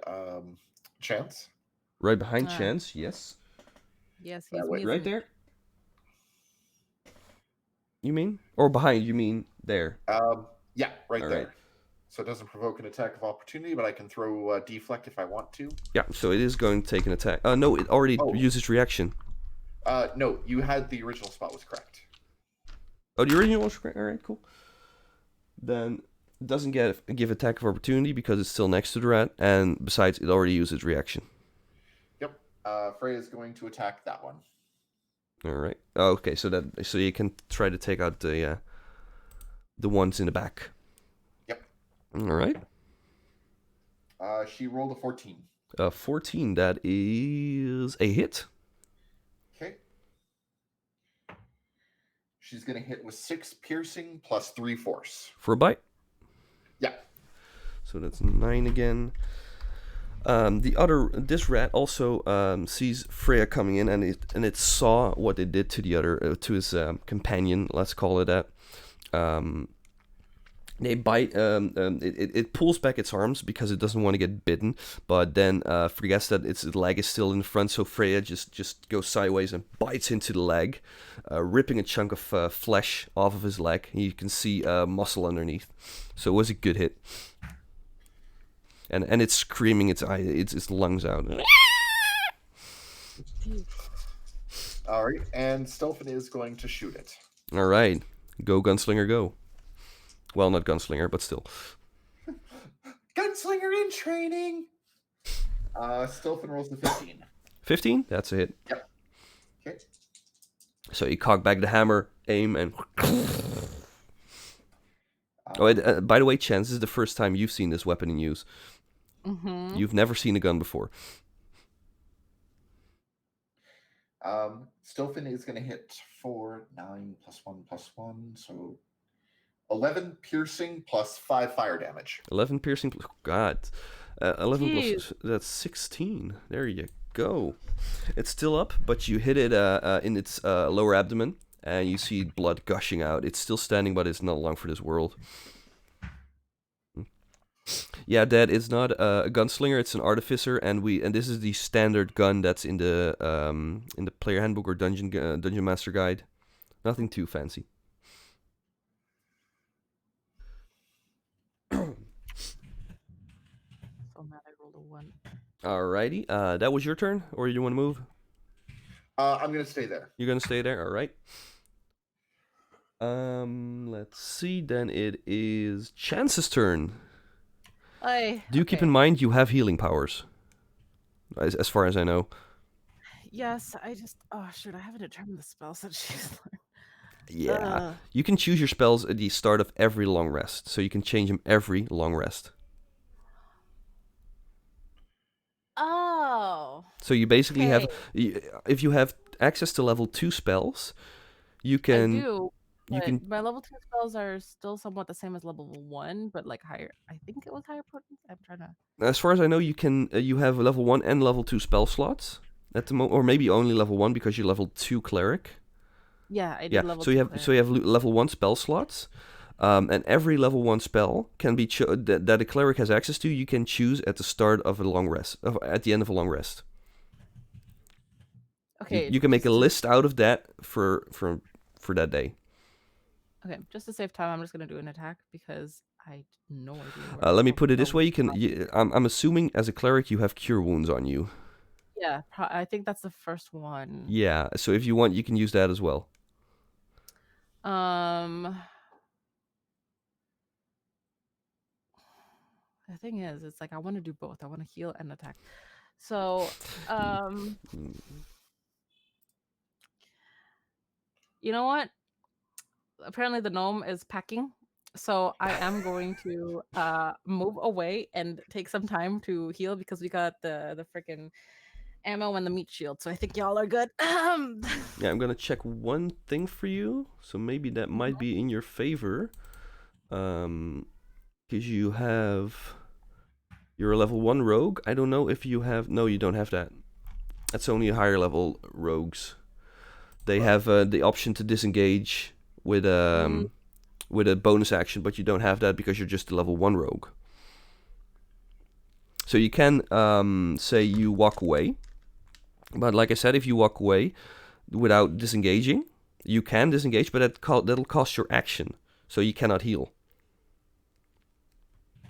Chance. Right behind Chance. Yes. Yes, he's Right there. You mean? Or behind? You mean there? Yeah, right All there. right. So it doesn't provoke an attack of opportunity, but I can throw deflect if I want to. Yeah, so it is going to take an attack. No, it already Oh. used its reaction. No, you had the original spot was correct. Oh, the original was correct. All right, cool. Then it doesn't give attack of opportunity because it's still next to the rat, and besides, it already used its reaction. Yep. Freya is going to attack that one. All right. Oh, okay, so you can try to take out the ones in the back. Yep. All right. She rolled a 14. 14. That is a hit. Okay. She's going to hit with 6 piercing plus 3 force. For a bite? Yeah. So that's 9 again. This rat also sees Freya coming in, and it saw what it did to the other, to his companion. Let's call it that. They bite. It pulls back its arms because it doesn't want to get bitten, but then forgets that its leg is still in front. So Freya just goes sideways and bites into the leg, ripping a chunk of flesh off of his leg. You can see muscle underneath. So it was a good hit. And it's screaming its lungs out. All right, and Stelfin is going to shoot it. All right, go gunslinger, go. Well, not gunslinger, but still. Gunslinger in training. Stelfin rolls the 15. 15? That's a hit. Yep. Okay. So you cock back the hammer, aim, and. By the way, Chance, this is the first time you've seen this weapon in use. Mm-hmm. You've never seen a gun before. Stelfin is going to hit for 9 plus 1 plus 1, so 11 piercing plus 5 fire damage. 11 piercing. God. 11 Jeez. plus. That's 16. There you go. It's still up, but you hit it in its lower abdomen, and you see blood gushing out. It's still standing, but it's not long for this world. Yeah, Dad, it's not a gunslinger, it's an artificer, and this is the standard gun that's in the player handbook or dungeon master guide. Nothing too fancy. So mad I rolled a 1. Alrighty, that was your turn, or you want to move? I'm going to stay there. You're gonna stay there, all right. Let's see. Then it is Chance's turn. Do keep in mind you have healing powers, as far as I know. Yes, I haven't determined the spells that she's learned. Yeah, you can choose your spells at the start of every long rest, so you can change them every long rest. Oh. So you basically have, if you have access to level 2 spells, you can. I do. My level 2 spells are still somewhat the same as level 1, but like higher. I think it was higher potency. I'm trying to. As far as I know, you can. You have level 1 and level 2 spell slots at the moment, or maybe only level 1 because you're level 2 cleric. Yeah, I did level 2 cleric. So you have level 1 spell slots, and every level 1 spell can be that a cleric has access to. You can choose at the start of a long rest, at the end of a long rest. Okay. You can make a list out of that for that day. Okay, just to save time, I'm just gonna do an attack because I have no idea. Let me put it this way: I'm assuming as a cleric you have cure wounds on you. Yeah, I think that's the first one. Yeah, so if you want, you can use that as well. The thing is, it's like I want to do both. I want to heal and attack. So, you know what? Apparently the gnome is packing, so I am going to move away and take some time to heal because we got the freaking ammo and the meat shield. So I think y'all are good. Yeah, I'm gonna check one thing for you, so maybe that might be in your favor, because you're a level 1 rogue. I don't know if you have. No, you don't have that. That's only higher level rogues. They have the option to disengage with a bonus action, but you don't have that because you're just a level 1 rogue. So you can say you walk away, but like I said, if you walk away without disengaging, you can disengage, but that'll cost your action, so you cannot heal.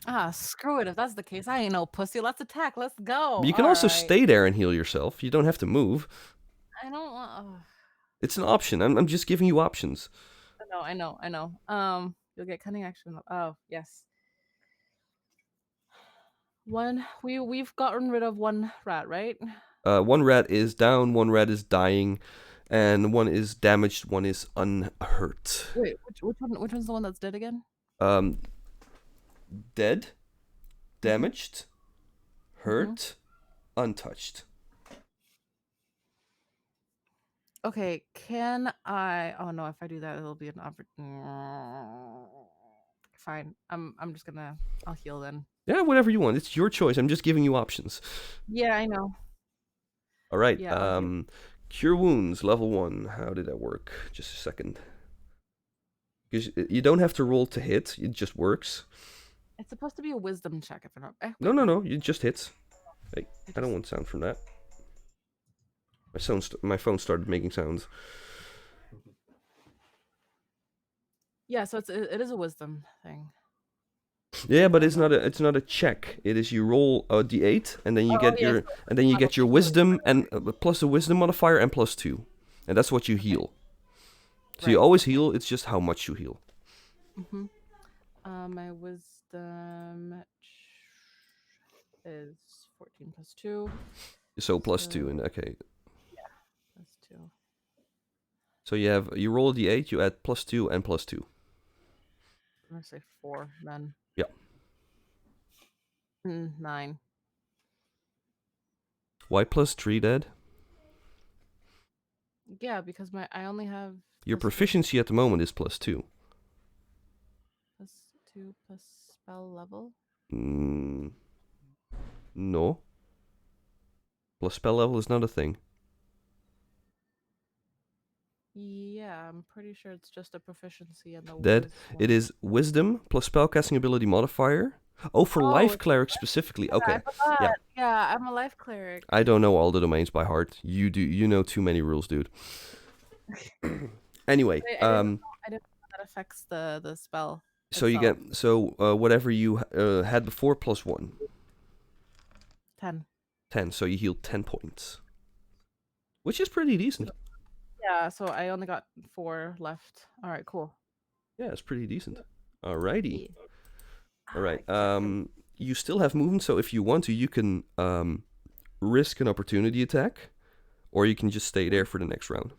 Ah, screw it. If that's the case, I ain't no pussy. Let's attack. Let's go. You can All also right. stay there and heal yourself. You don't have to move. I don't want. It's an option. I'm just giving you options. I know. You'll get cunning action. Oh, yes. We've gotten rid of one rat, right? One rat is down, one rat is dying, and one is damaged, one is unhurt. Wait, which one's the one that's dead again? Dead, damaged, hurt, untouched. Okay, can I? Oh no, if I do that, it'll be an opportunity. Fine. I'm just gonna. I'll heal then. Yeah, whatever you want. It's your choice. I'm just giving you options. Yeah, I know. All right. Yeah. Cure wounds, level 1. How did that work? Just a second. Because you don't have to roll to hit. It just works. It's supposed to be a wisdom check if I'm not. No. It just hits. Hey, I don't want sound from that. My phone started making sounds. Yeah, so it is a wisdom thing. Yeah, but it's not a check. It is you roll a d8 and then you get your wisdom and plus a wisdom modifier and +2, and that's what you heal. So you always heal. It's just how much you heal. My wisdom is 14 plus 2. So +2 in okay. Yeah, +2. So you roll a d8, you add +2 and +2. I'm gonna say 4 then. Yeah. 9. Why +3, Dad? Yeah, because I only have Your proficiency at the moment is +2. +2 plus spell level. No. Plus spell level is not a thing. Yeah, I'm pretty sure it's just a proficiency and the Dead. It is wisdom plus spellcasting ability modifier. Oh, for life cleric specifically. Okay. Yeah. Yeah, I'm a life cleric. I don't know all the domains by heart. You do. You know too many rules, dude. Anyway, I didn't know that affects the spell. So you get whatever you had before +1. 10. 10. So you heal 10 points, which is pretty decent. Yeah, so I only got 4 left. All right, cool. Yeah, it's pretty decent. Alrighty. All right. You still have movement, so if you want to, you can risk an opportunity attack, or you can just stay there for the next round.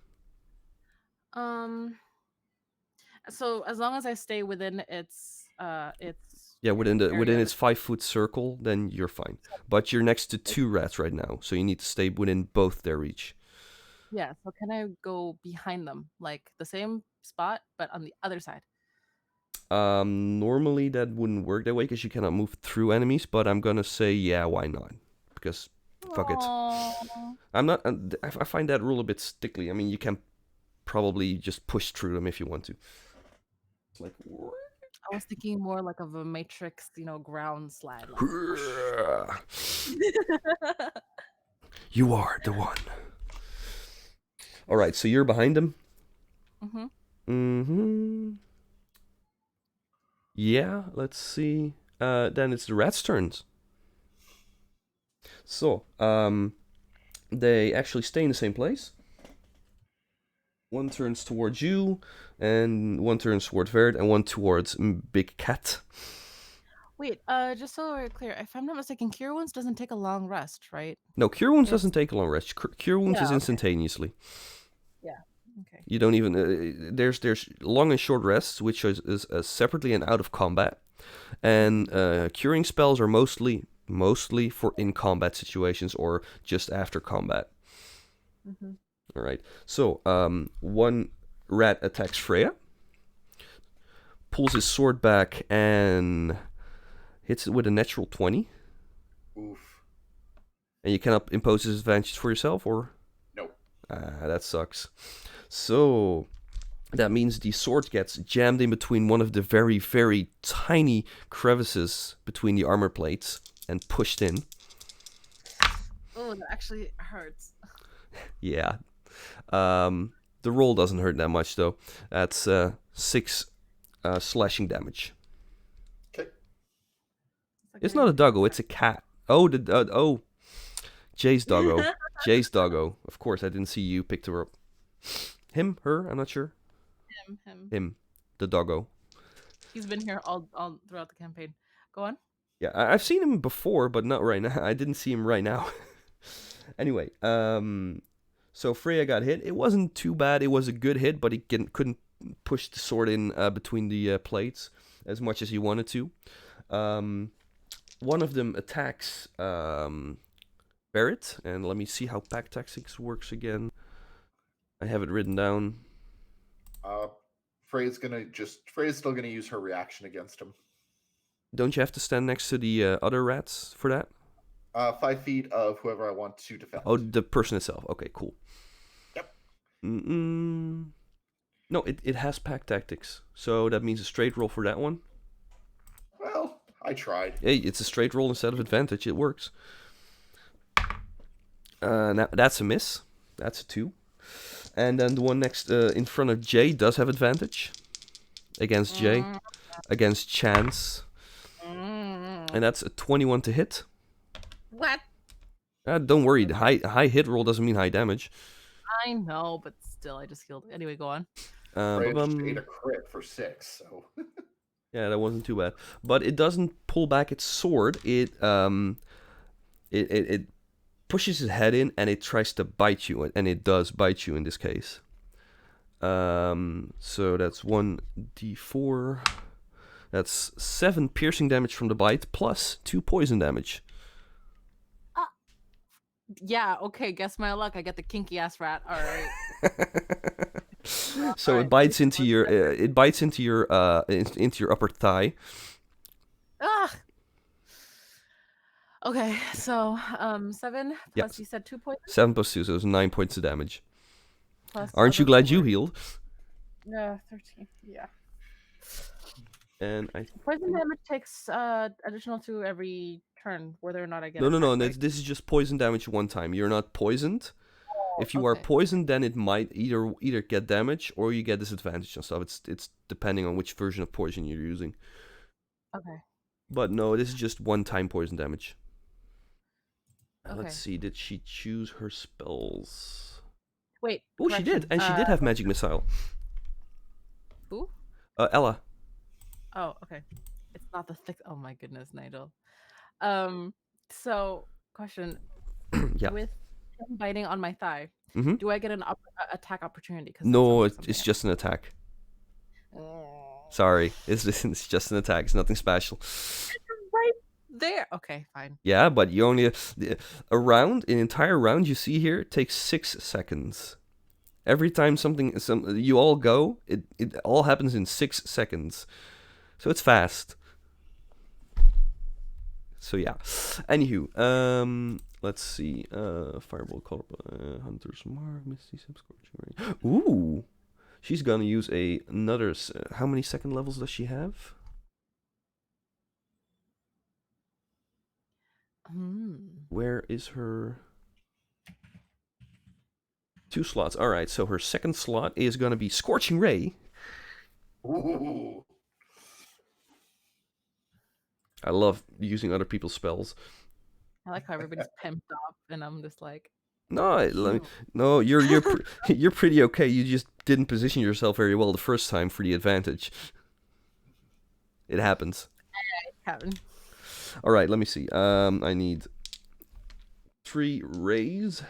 So as long as I stay within its within its 5-foot circle, then you're fine. But you're next to 2 rats right now, so you need to stay within both their reach. Yeah, so can I go behind them, like the same spot, but on the other side? Normally that wouldn't work that way because you cannot move through enemies, but I'm gonna say yeah, why not? Because fuck it. I'm not. I find that rule a bit stickly. I mean, you can probably just push through them if you want to. It's like. I was thinking more like of a Matrix, ground slide. Like... You are the one. All right, so you're behind him. Yeah, let's see. Then it's the rats' turns. So, they actually stay in the same place. One turns towards you, and one turns towards Verd, and one towards Big Cat. Wait, just so we're clear, if I'm not mistaken, Cure Wounds doesn't take a long rest, right? No, Cure Wounds doesn't take a long rest. Cure Wounds is instantaneously. Yeah. Okay. You don't even there's long and short rests, which is separately and out of combat, and curing spells are mostly for in combat situations or just after combat. All right. So one rat attacks Freya, pulls his sword back and hits it with a natural 20. Oof. And you cannot impose disadvantage for yourself, or? Nope. That sucks. So that means the sword gets jammed in between one of the very, very tiny crevices between the armor plates and pushed in. Oh, that actually hurts. Yeah. The roll doesn't hurt that much, though. That's 6 slashing damage. Okay. It's not a doggo, it's a cat. Oh, Jay's doggo. Jay's doggo. Of course, I didn't see you picked her up. Him, her, I'm not sure. Him. The doggo. He's been here all throughout the campaign. Go on. Yeah, I've seen him before, but not right now. I didn't see him right now. Anyway, so Freya got hit. It wasn't too bad. It was a good hit, but he couldn't push the sword in between the plates as much as he wanted to. One of them attacks Barrett, and let me see how pack tactics works again. I have it written down. Frey's still gonna use her reaction against him. Don't you have to stand next to the other rats for that? 5 feet of whoever I want to defend. Oh, the person itself. Okay, cool. Yep. No, it has pack tactics, so that means a straight roll for that one. Well, I tried. Hey, it's a straight roll instead of advantage. It works. Now that's a miss. That's a 2. And then the one next in front of Jay does have advantage against Jay, against Chance, and that's a 21 to hit. What? Don't worry, the high hit roll doesn't mean high damage. I know, but still, I just healed. Anyway, go on. Frey just ate a crit for 6, so. Yeah, that wasn't too bad. But it doesn't pull back its sword. It pushes its head in and it tries to bite you, and it does bite you in this case. So that's 1d4. That's 7 piercing damage from the bite plus 2 poison damage. Yeah, okay, guess my luck. I get the kinky ass rat. All right. So it bites into your into your upper thigh. Ah. Okay, so 7 plus Yes. you said 2 points. 7 plus 2, so it's 9 points of damage. Plus Aren't you glad you healed? Yeah, 13. Yeah. And Poison damage takes additional 2 every turn, whether or not I get. No. Right? This is just poison damage one time. You're not poisoned. If you are okay. poisoned, then it might either get damage or you get disadvantage and stuff. It's depending on which version of poison you're using. Okay. But no, this is just one-time poison damage. Okay. Let's see. Did she choose her spells? Wait. Oh, she did, and she did have magic missile. Who? Ella. Oh, okay. It's not the thick. Oh my goodness, Nigel. So question. Yeah. With him biting on my thigh, Mm-hmm. do I get an attack opportunity? No, it's just an attack. Sorry, it's just an attack. It's nothing special. Right there. Okay, fine. Yeah, but you only an entire round you see here takes 6 seconds. Every time you all go, it all happens in 6 seconds. So it's fast. So yeah. Anywho, let's see. Fireball, Color, Hunter's Mark, Misty Step, Scorching Ray. Ooh, she's gonna use another. How many second levels does she have? Where is her? 2 slots. All right, so her second slot is gonna be Scorching Ray. Ooh. I love using other people's spells. I like how everybody's pimped up, and I'm just like. No, you're you're pretty okay. You just didn't position yourself very well the first time for the advantage. It happens. All right, let me see. I need 3 rays.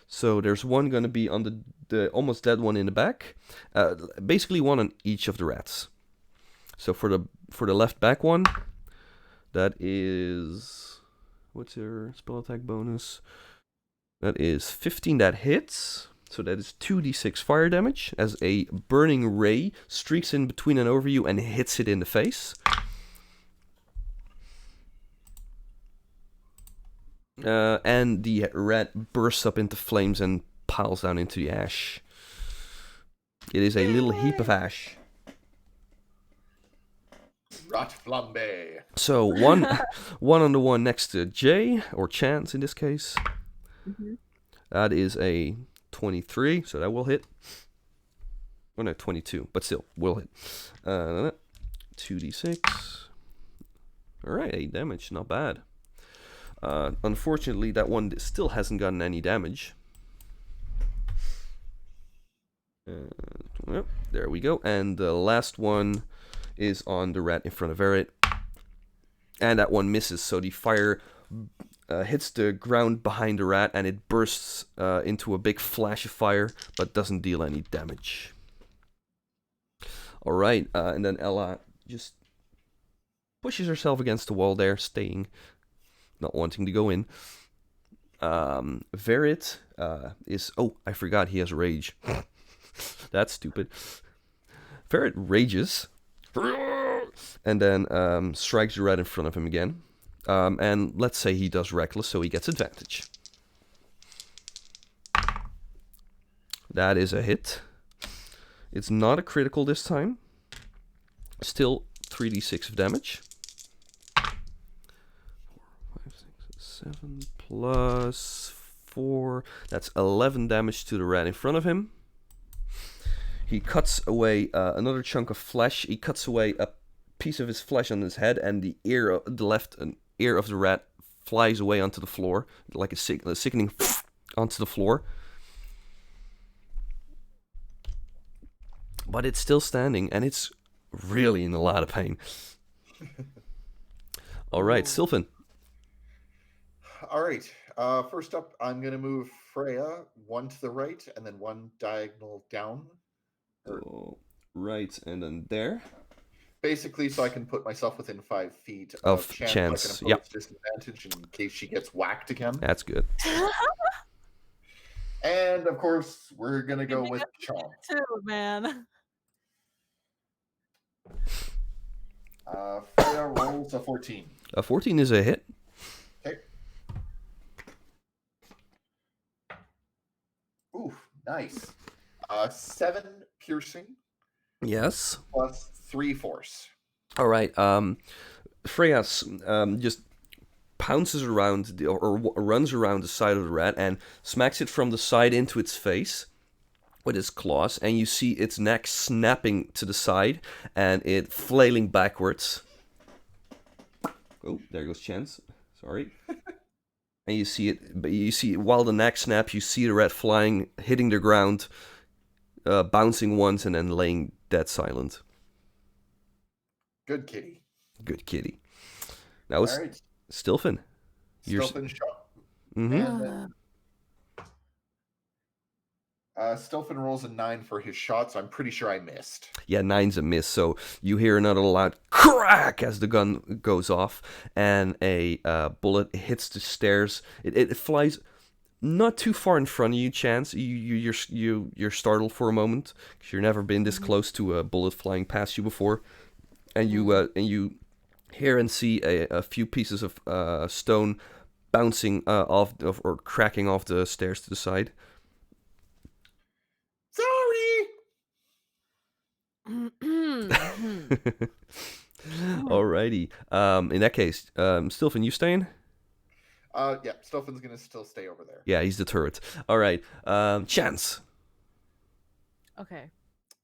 So there's one gonna be on the almost dead one in the back. Basically one on each of the rats. So for the left back one, that is, what's your spell attack bonus? That is 15 that hits. So that is 2d6 fire damage as a burning ray streaks in between and over you and hits it in the face. And the rat bursts up into flames and piles down into the ash. It is a little heap of ash. Rat flambe. So one on the one next to Jay, or Chance in this case. Mm-hmm. That is a 23, so that will hit. Oh no, 22, but still will hit. 2d6. Alright, 8 damage, not bad. Unfortunately, that one still hasn't gotten any damage. Well, there we go. And the last one is on the rat in front of Verit. And that one misses, so the fire hits the ground behind the rat and it bursts into a big flash of fire, but doesn't deal any damage. Alright, and then Ella just pushes herself against the wall there, staying, not wanting to go in. Verit is... Oh, I forgot he has rage. That's stupid. Verit rages, and then strikes the rat in front of him again. And let's say he does reckless, so he gets advantage. That is a hit. It's not a critical this time. Still 3d6 of damage. 4, 5, 6, 7 plus 4. That's 11 damage to the rat in front of him. He cuts away another chunk of flesh. He cuts away a piece of his flesh on his head, and the left ear of the rat flies away onto the floor, like a sickening onto the floor. But it's still standing, and it's really in a lot of pain. All right, Sylvan. All right. First up, I'm going to move Freya one to the right and then one diagonal down. Right, and then there. Basically, so I can put myself within 5 feet of chance. chance. I can impose disadvantage in case she gets whacked again. That's good. And of course, we're going to go with Chomp. Too, man. Freya rolls a 14. A 14 is a hit. Okay. Ooh, nice. 7 piercing. Yes. Plus 3 force. All right. Freya just pounces around or runs around the side of the rat and smacks it from the side into its face with his claws, and you see its neck snapping to the side and it flailing backwards. Oh, there goes Chance. Sorry. And you see it, but you see while the neck snaps, you see the rat flying, hitting the ground, bouncing once, and then laying dead silent. Good kitty. Good kitty. Now it's right. Stilfin. Stilfin shot. Mm-hmm. And then, Stilfin rolls a 9 for his shot, so I'm pretty sure I missed. Yeah, 9's a miss. So you hear another loud crack as the gun goes off, and a bullet hits the stairs. It flies not too far in front of you, Chance. You're startled for a moment because you've never been this close to a bullet flying past you before, and you hear and see a few pieces of stone bouncing off or cracking off the stairs to the side. Sorry. Alrighty. In that case, Stilfin, you staying? Yeah, Stilfin's gonna still stay over there. Yeah, he's the turret. All right. Chance. Okay.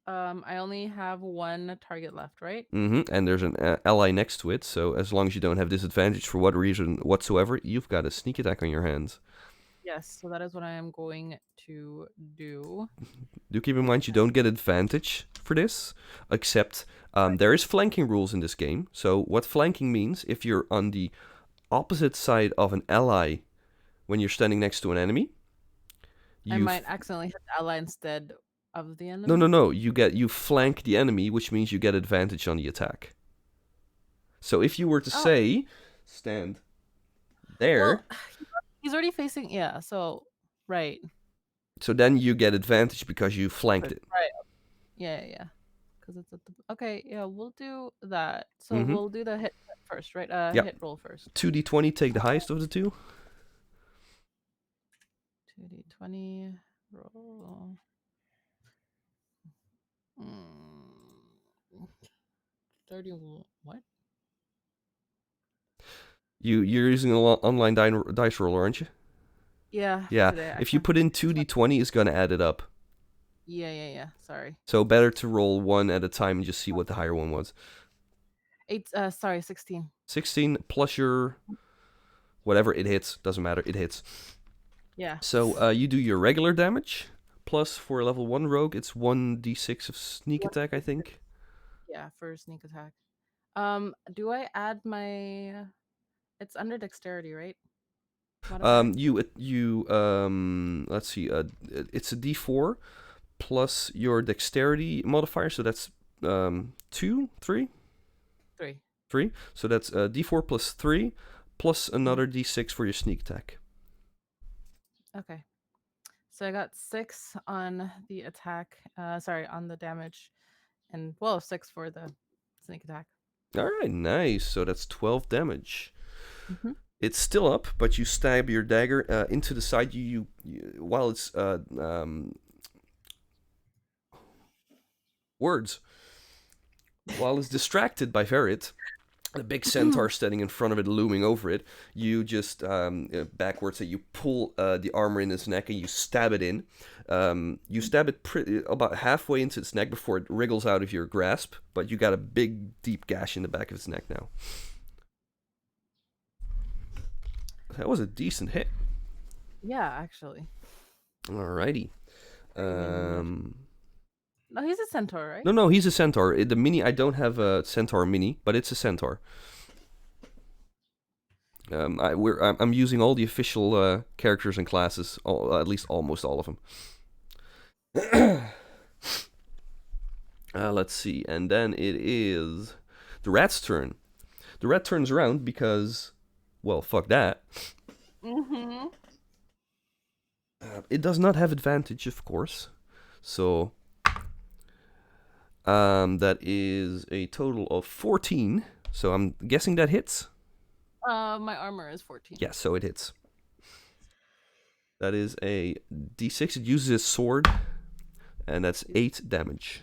I only have one target left, right? Mm-hmm. And there's an ally next to it, so as long as you don't have disadvantage for what reason whatsoever, you've got a sneak attack on your hands. Yes, so that is what I am going to do. Do keep in mind you don't get advantage for this, except there is flanking rules in this game. So what flanking means, if you're on the opposite side of an ally when you're standing next to an enemy, I might accidentally hit the ally instead of the enemy. No. You flank the enemy, which means you get advantage on the attack. So if you were to say, stand there. Well, he's already facing, yeah, so, right. So then you get advantage because you flanked it. Right. Yeah. Because it's at the... Okay, yeah, we'll do that. So we'll do the hit first, right? Hit roll first. 2d20, take the highest of the two. 2d20, roll... 31, what? You're using an online dice roller, aren't you? Yeah. Yeah. If you put in 2d20, it's gonna add it up. Yeah. Sorry. So better to roll one at a time and just see what the higher one was. Sorry, 16. 16 plus your whatever, it hits. Doesn't matter, it hits. Yeah. So you do your regular damage, plus for level 1 rogue, it's 1d6 of sneak attack, I think. Yeah, for sneak attack. Do I add my? It's under dexterity, right? Modifier? Let's see, it's a d4 plus your dexterity modifier, so that's 2, 3? 3. 3. So that's d4 plus 3 plus another d6 for your sneak attack. Okay. So I got 6 on the attack. Sorry, on the damage, and 6 for the sneak attack. All right, nice. So that's 12 damage. Mm-hmm. It's still up, but you stab your dagger into the side. You while it's words. While it's distracted by Verit, the big centaur standing in front of it, looming over it, you just backwards, you pull the armor in its neck and you stab it in. You stab it about halfway into its neck before it wriggles out of your grasp, but you got a big, deep gash in the back of its neck now. That was a decent hit. Yeah, actually. Alrighty. No, he's a centaur, right? No, he's a centaur. The mini, I don't have a centaur mini, but it's a centaur. I'm using all the official characters and classes, at least almost all of them. Let's see, and then it is the rat's turn. The rat turns around because, well, fuck that. Mm-hmm. It does not have advantage, of course. So that is a total of 14. So I'm guessing that hits. My armor is 14. Yeah, so it hits. That is a d6. It uses its sword, and that's 8 damage.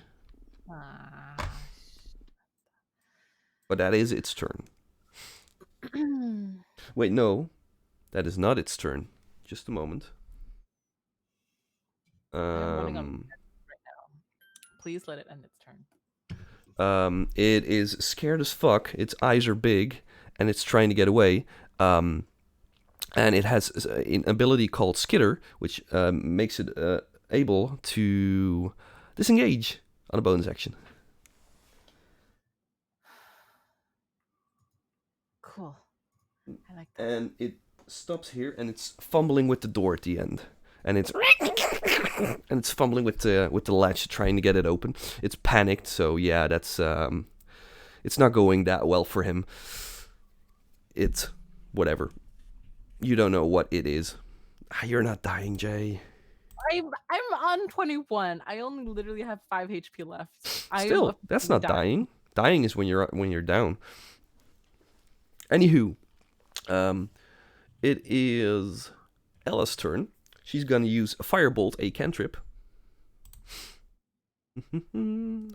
But that is its turn. Wait, no. That is not its turn. Just a moment. I'm running on right now. Please let it end its turn. It is scared as fuck. Its eyes are big, and it's trying to get away. And it has an ability called Skitter, which makes it able to disengage on a bonus action. Cool. I like that. And it stops here, and it's fumbling with the door at the end. And it's fumbling with the latch, trying to get it open. It's panicked, so yeah, that's it's not going that well for him. It's whatever. You don't know what it is. You're not dying, Jay. I'm on 21. I only literally have 5 HP left. Still, that's not dying. Dying is when you're down. Anywho, it is Ella's turn. She's gonna use a firebolt, a cantrip. And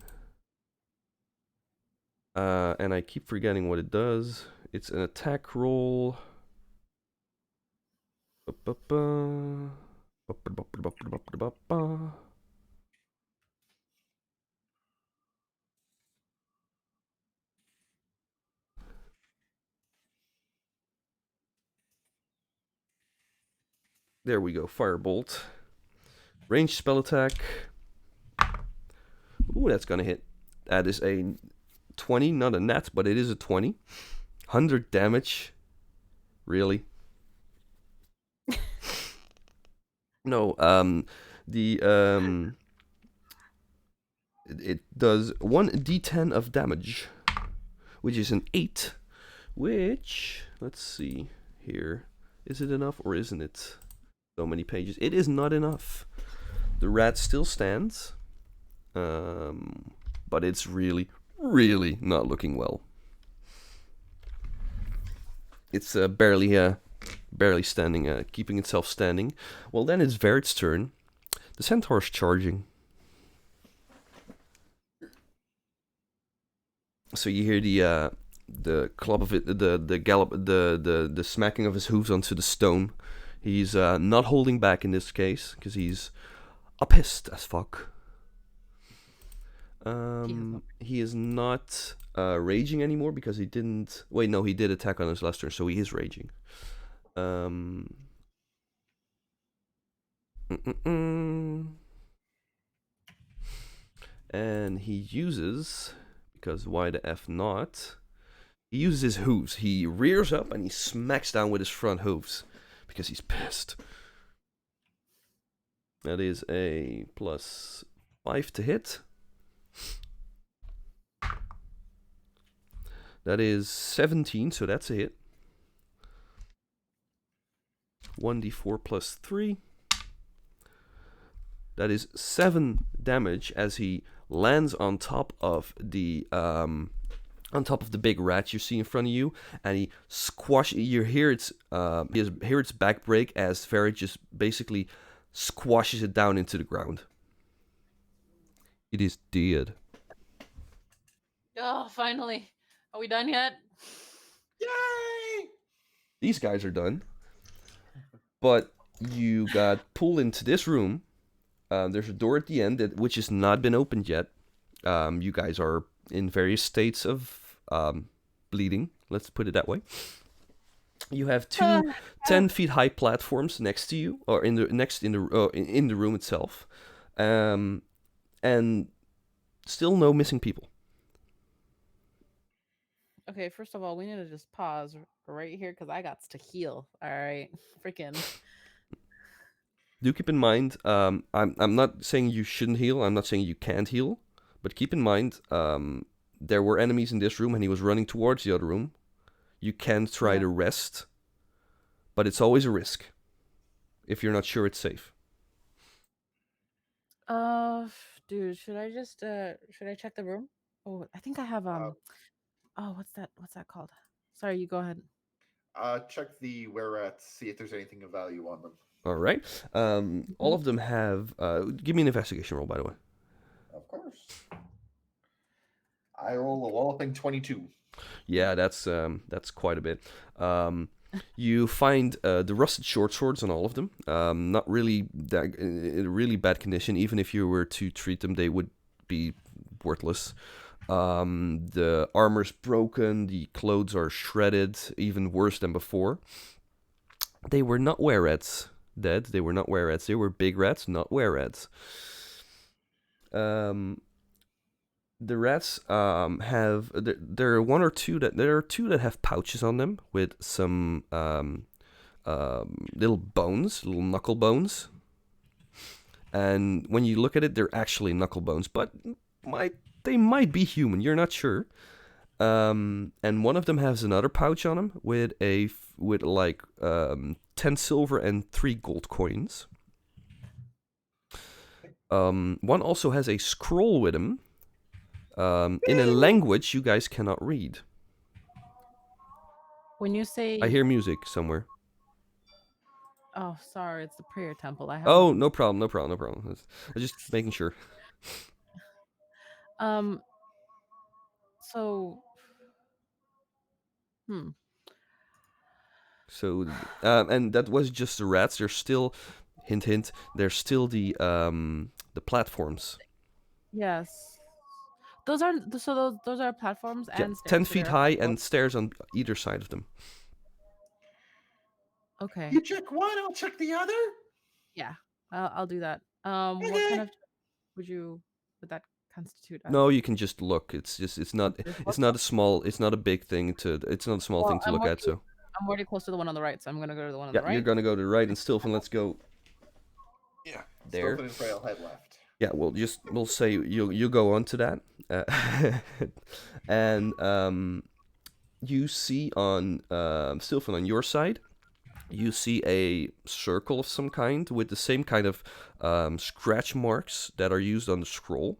I keep forgetting what it does. It's an attack roll. There we go, firebolt. Ranged spell attack. Ooh, that's gonna hit. That is a 20, not a nat, but it is a 20. 100 damage. Really? No, it does 1d10 of damage, which is an 8, which, let's see here. Is it enough or isn't it? So many pages. It is not enough. The rat still stands, but it's really, really not looking well. It's barely standing, keeping itself standing. Well, then it's Verit's turn. The centaur's charging. So you hear the club of it, the gallop, the smacking of his hooves onto the stone. He's not holding back in this case because he's pissed as fuck. He is not raging anymore because he didn't. Wait, no, he did attack on his last turn, so he is raging. And he uses, because why the F not? He uses his hooves. He rears up and he smacks down with his front hooves because he's pissed. That is a +5 to hit. That is 17, so that's a hit. 1d4 plus 3. That is 7 damage as he lands on top of the big rat you see in front of you, and he you hear its back break as Ferret just basically squashes it down into the ground. It is dead. Oh, finally. Are we done yet? Yay! These guys are done. But you got pulled into this room. There's a door at the end which has not been opened yet. You guys are in various states of bleeding. Let's put it that way. You have two 10 feet high platforms next to you, or in the room itself, and still no missing people. Okay, first of all, we need to just pause right here because I got to heal. All right, freaking. Do keep in mind, I'm not saying you shouldn't heal. I'm not saying you can't heal, but keep in mind, there were enemies in this room, and he was running towards the other room. You can try to rest, but it's always a risk if you're not sure it's safe. Dude, should I just should I check the room? Oh, I think I have oh, what's that called? Sorry, you go ahead. Check the were-rats, see if there's anything of value on them. All right. All of them have. Give me an investigation roll, by the way. Of course. I roll a walloping 22. Yeah, that's quite a bit. You find the rusted short swords on all of them. Not really in really bad condition. Even if you were to treat them, they would be worthless. The armor's broken. The clothes are shredded, even worse than before. They were not were-rats. Dead. They were not were-rats. They were big rats, not were-rats. The rats have there are one or two that there are two that have pouches on them with some little bones, little knuckle bones. And when you look at it, they're actually knuckle bones, but they might be human. You're not sure. And one of them has another pouch on him with 10 silver and 3 gold coins. One also has a scroll with him, in a language you guys cannot read. When you say, I hear music somewhere. oh, sorry, it's the prayer temple. I have. Oh, no problem. I'm just making sure. So. So, and that was just the rats. There's still, hint, hint. There's still the platforms. Yes. Those are those are platforms and stairs. 10 feet high and stairs on either side of them. Okay. You check one, I'll check the other. Yeah, I'll do that. What kind of would that constitute as? No, you can just look. It's not a small thing to look at. So I'm already close to the one on the right, so I'm gonna go to the one on the right. Yeah, you're gonna go to the right, and Stilfin, let's go. Yeah, there. Stilfin is right, I'll head left. Yeah, we'll say you go on to that, and you see on Stilfin on your side, you see a circle of some kind with the same kind of scratch marks that are used on the scroll,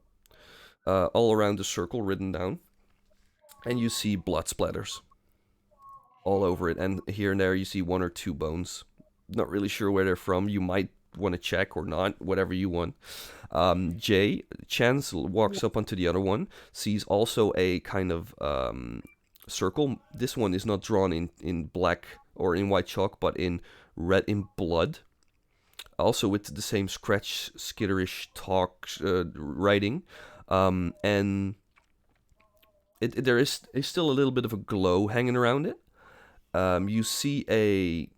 all around the circle written down, and you see blood splatters all over it, and here and there you see 1 or 2 bones. Not really sure where they're from. You might want to check or not, whatever you want. Chance walks up onto the other one, sees also a kind of circle. This one is not drawn in black or in white chalk, but in red in blood. Also with the same scratch, skitterish talk writing. And there is still a little bit of a glow hanging around it. You see a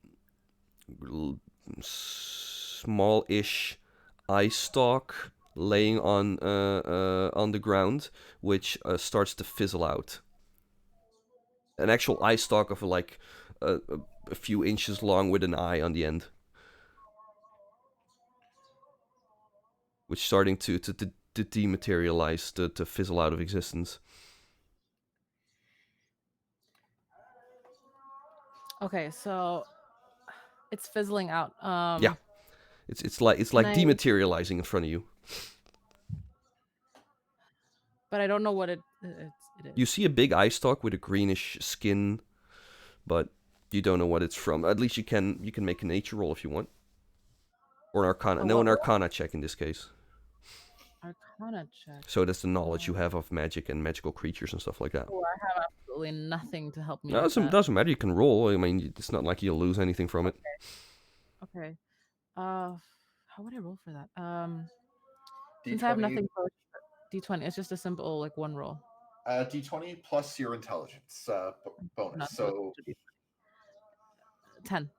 small-ish eye stalk laying on the ground, which starts to fizzle out. An actual eye stalk of like a few inches long with an eye on the end, which starting to dematerialize, to fizzle out of existence. Okay, so it's fizzling out. Yeah, it's like dematerializing in front of you. But I don't know what it is. You see a big eye stalk with a greenish skin, but you don't know what it's from. At least you can make a nature roll if you want, or an arcana. No, an arcana check in this case. Arcana check. So that's the knowledge you have of magic and magical creatures and stuff like that. Oh, I have absolutely nothing to help me. No, doesn't matter. You can roll. I mean, it's not like you'll lose anything from it. Okay. How would I roll for that? D20, since I have nothing for D20, it's just a simple like one roll. D20 plus your intelligence bonus. So 10.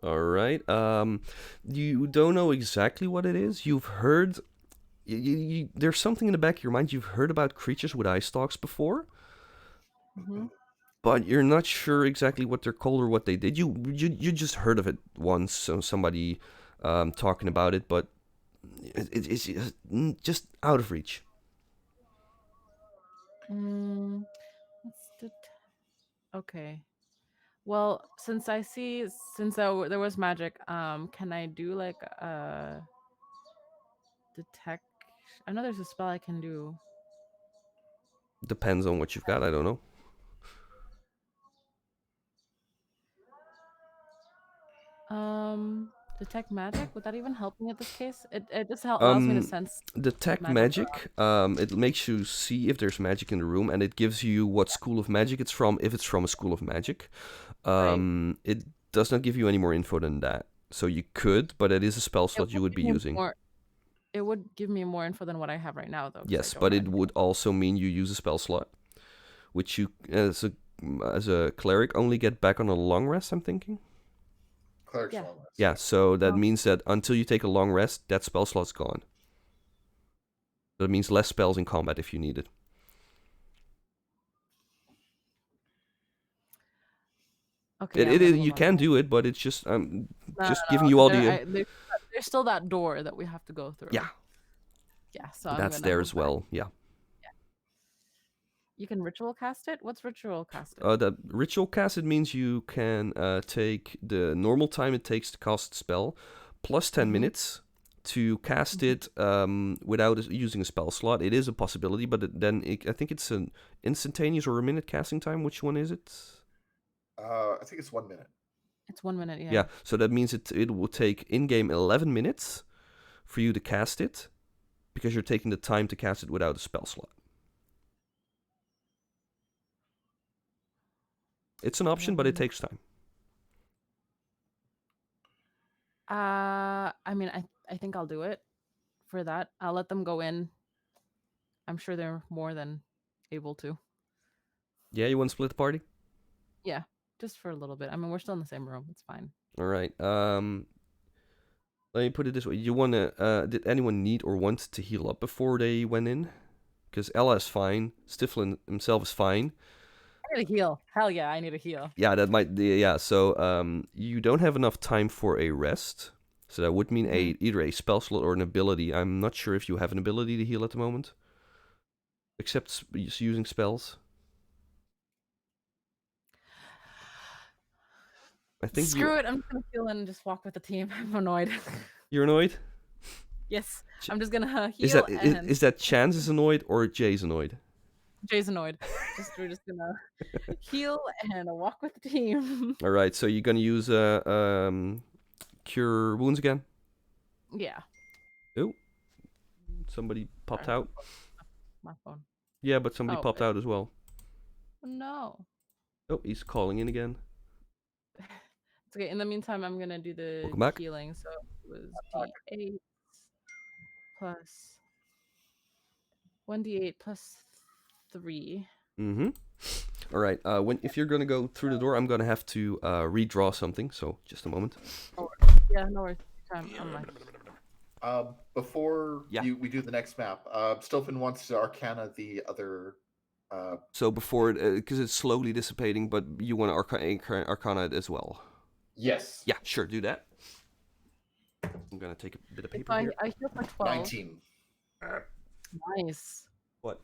All right. You don't know exactly what it is. You've heard. There's something in the back of your mind. You've heard about creatures with eye stalks before, but you're not sure exactly what they're called or what they did. You just heard of it once, so somebody talking about it, but it's just out of reach. Okay. Well, since there was magic, can I do like detect? I know there's a spell I can do. Depends on what you've got. I don't know. Detect magic? Would that even help me in this case? It just allows me to sense. Detect magic. It makes you see if there's magic in the room, and it gives you what school of magic it's from, if it's from a school of magic. Right. It does not give you any more info than that. So you could, but it is a spell slot you would be using. It would give me more info than what I have right now, though. Yes, but it would also mean you use a spell slot, which you, as a cleric, only get back on a long rest, I'm thinking. Cleric's long rest. Yeah, so that means that until you take a long rest, that spell slot's gone. That means less spells in combat if you need it. Okay. You can do it, but it's just giving you all the. There's still that door that we have to go through. Yeah. Yeah. So that's there as well. Yeah. You can ritual cast it? What's ritual cast it? The ritual cast it means you can take the normal time it takes to cast the spell, plus 10 minutes to cast it without using a spell slot. It is a possibility, but I think it's an instantaneous or a minute casting time. Which one is it? I think it's 1 minute. It's 1 minute, yeah. Yeah, so that means it will take in-game 11 minutes for you to cast it, because you're taking the time to cast it without a spell slot. It's an option, but it takes time. I mean, I think I'll do it for that. I'll let them go in. I'm sure they're more than able to. Yeah, you want to split the party? Yeah, just for a little bit. I mean, we're still in the same room. It's fine. All right. Let me put it this way. You wanna? Did anyone need or want to heal up before they went in? Because Ella is fine. Stiflin himself is fine. I need a heal. Hell yeah, I need a heal. Yeah, that might. Yeah, so you don't have enough time for a rest. So that would mean either a spell slot or an ability. I'm not sure if you have an ability to heal at the moment, except using spells. I think Screw it. I'm just gonna heal and just walk with the team. I'm annoyed. You're annoyed? Yes, I'm just gonna heal. Is that Chance is annoyed or Jay's annoyed? Jay's annoyed. We're just gonna heal and walk with the team. All right, so you're gonna use cure wounds again? Yeah. Oh, somebody popped out. My phone. Yeah, but somebody popped out as well. No. Oh, he's calling in again. It's okay. In the meantime, I'm gonna do the healing. So it was D8 plus 1d8 plus 3. Mm-hmm. All right. If you're gonna go through the door, I'm gonna have to redraw something. So just a moment. Yeah, no worries. Time. I'm like, Before Yeah. we do the next map, Stilfin wants to Arcana the other. So before, because it's slowly dissipating, but you want to Arcana it as well. Yes. Yeah, sure, do that. I'm gonna take a bit of if paper here. I heal for 12. 19. Nice. What?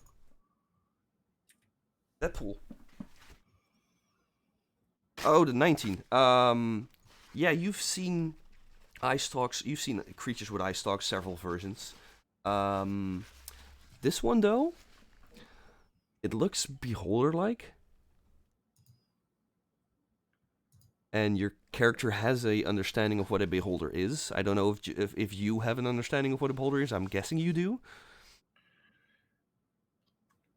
That pool. Oh, the 19. Yeah, you've seen eye stalks. You've seen creatures with eye stalks, several versions. This one though, it looks beholder-like, and your character has a understanding of what a beholder is. I don't know if you have an understanding of what a beholder is. I'm guessing you do.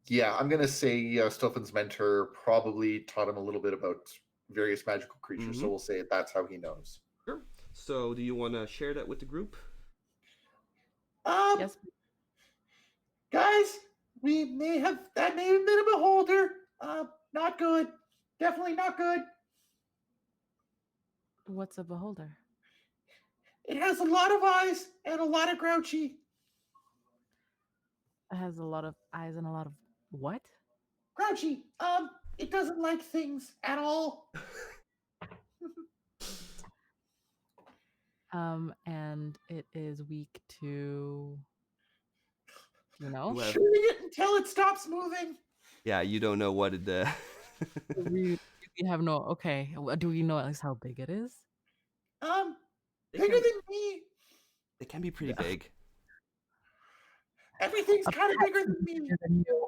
Yeah, I'm gonna say Stilfin's mentor probably taught him a little bit about various magical creatures, so Mhm. we'll say that's how he knows. Sure. So, do you want to share that with the group? Yes. Guys, that may have been a beholder. Not good. Definitely not good. What's a beholder? It has a lot of eyes and a lot of grouchy. It has a lot of eyes and a lot of what? Grouchy. It doesn't like things at all. And it is weak to, you know? You have, Shooting it until it stops moving. yeah, you don't know what it. We have no. Okay. Do we know at least how big it is? They Bigger can, than me. they can be pretty big. Everything's kind of bigger than me. Bigger than you.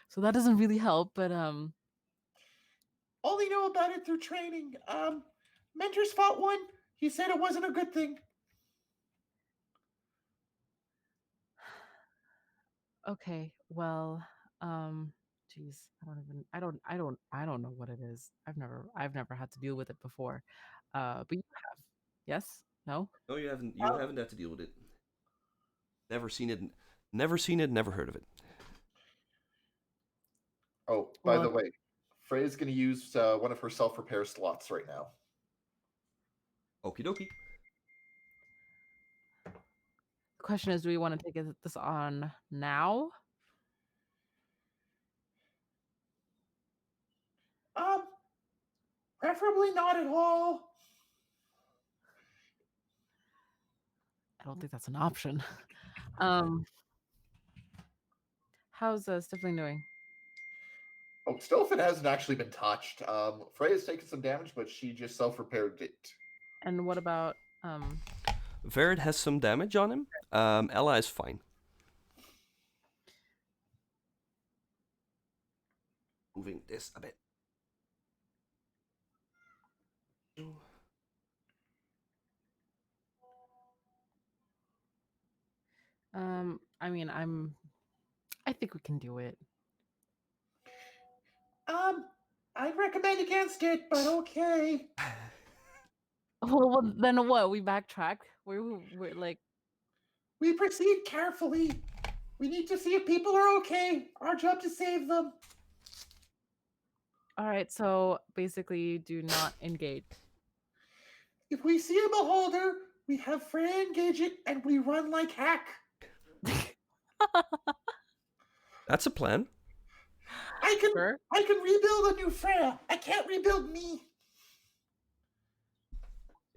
So that doesn't really help, but Only know about it through training. Mentors fought one. He said it wasn't a good thing. okay. Well, geez, I don't know what it is. I've never had to deal with it before. But you have. Yes? No? No, you haven't. You haven't had to deal with it. Never seen it. Never seen it. Never heard of it. Oh, by the way, Freya's going to use one of her self-repair slots right now. Okie dokie. The question is, do we want to take this on now? Preferably not at all. I don't think that's an option. How's Stifling doing? Oh, Stilfin hasn't actually been touched. Freya's taken some damage, but she just self-repaired it. And what about Verid has some damage on him. Ella is fine. Moving this a bit. I mean, I think we can do it. I'd recommend against it, but okay. Well, then what? We backtrack. We're like, We proceed carefully. We need to see if people are okay. Our job to save them. all right. So basically, do not engage. If we see a beholder, we have Freya engage it, and we run like heck. That's a plan. I can rebuild a new Freya. I can't rebuild me.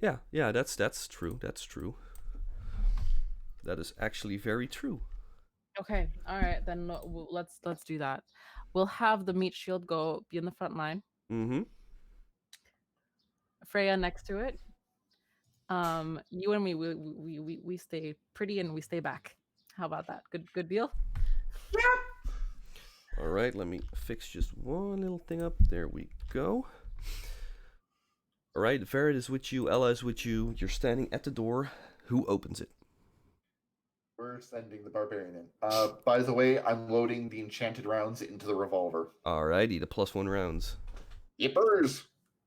Yeah, that's true. That's true. That is actually very true. Okay. All right. Then let's do that. We'll have the meat shield be in the front line. Mm-hmm. Freya next to it. You and me, we stay pretty and we stay back. How about that? Good deal. Yeah. All right, let me fix just one little thing up. There we go. All right, Verid is with you. Ella is with you. You're standing at the door. Who opens it? We're sending the barbarian in. By the way, I'm loading the enchanted rounds into the revolver. Alrighty, the +1 rounds. Yippers!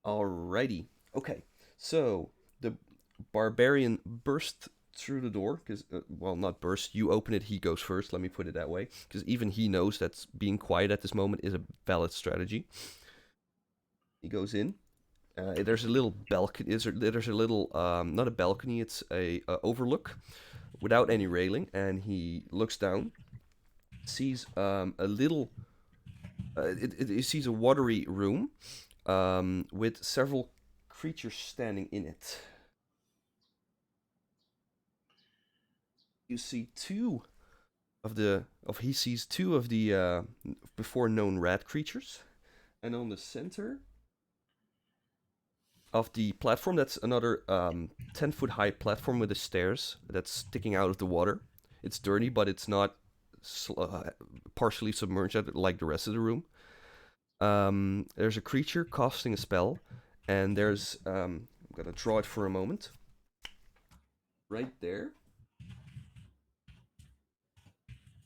Alrighty. Okay, so the barbarian bursts through the door, because, well, not burst, you open it, he goes first, let me put it that way, because even he knows that being quiet at this moment is a valid strategy. He goes in. There's a little balcony, there's a little, not a balcony, it's a overlook, without any railing, and he looks down, sees a little, he sees a watery room, with several creatures standing in it. You see he sees two of the before known rat creatures, and on the center of the platform, that's another 10-foot high platform with the stairs that's sticking out of the water. It's dirty, but it's not partially submerged like the rest of the room. There's a creature casting a spell, and there's I'm gonna draw it for a moment. Right there,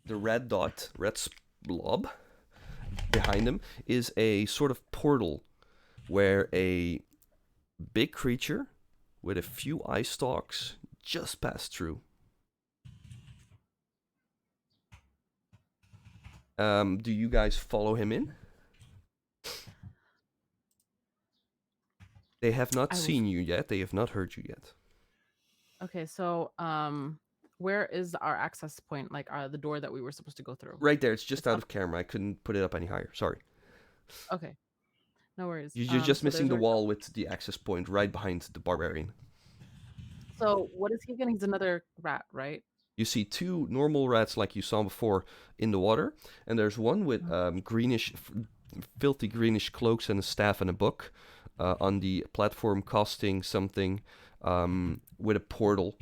the red blob behind him is a sort of portal where a big creature with a few eye stalks just passed through. Do you guys follow him in? They have not seen you yet. They have not heard you yet. Okay, so where is our access point? Like the door that we were supposed to go through? Right there. It's just out of camera. I couldn't put it up any higher. Sorry. Okay, no worries. You're just missing the wall with the access point right behind the barbarian. So what is he again? He's another rat, right? You see two normal rats like you saw before in the water, and there's one with greenish, filthy greenish cloaks and a staff and a book on the platform, casting something with a portal,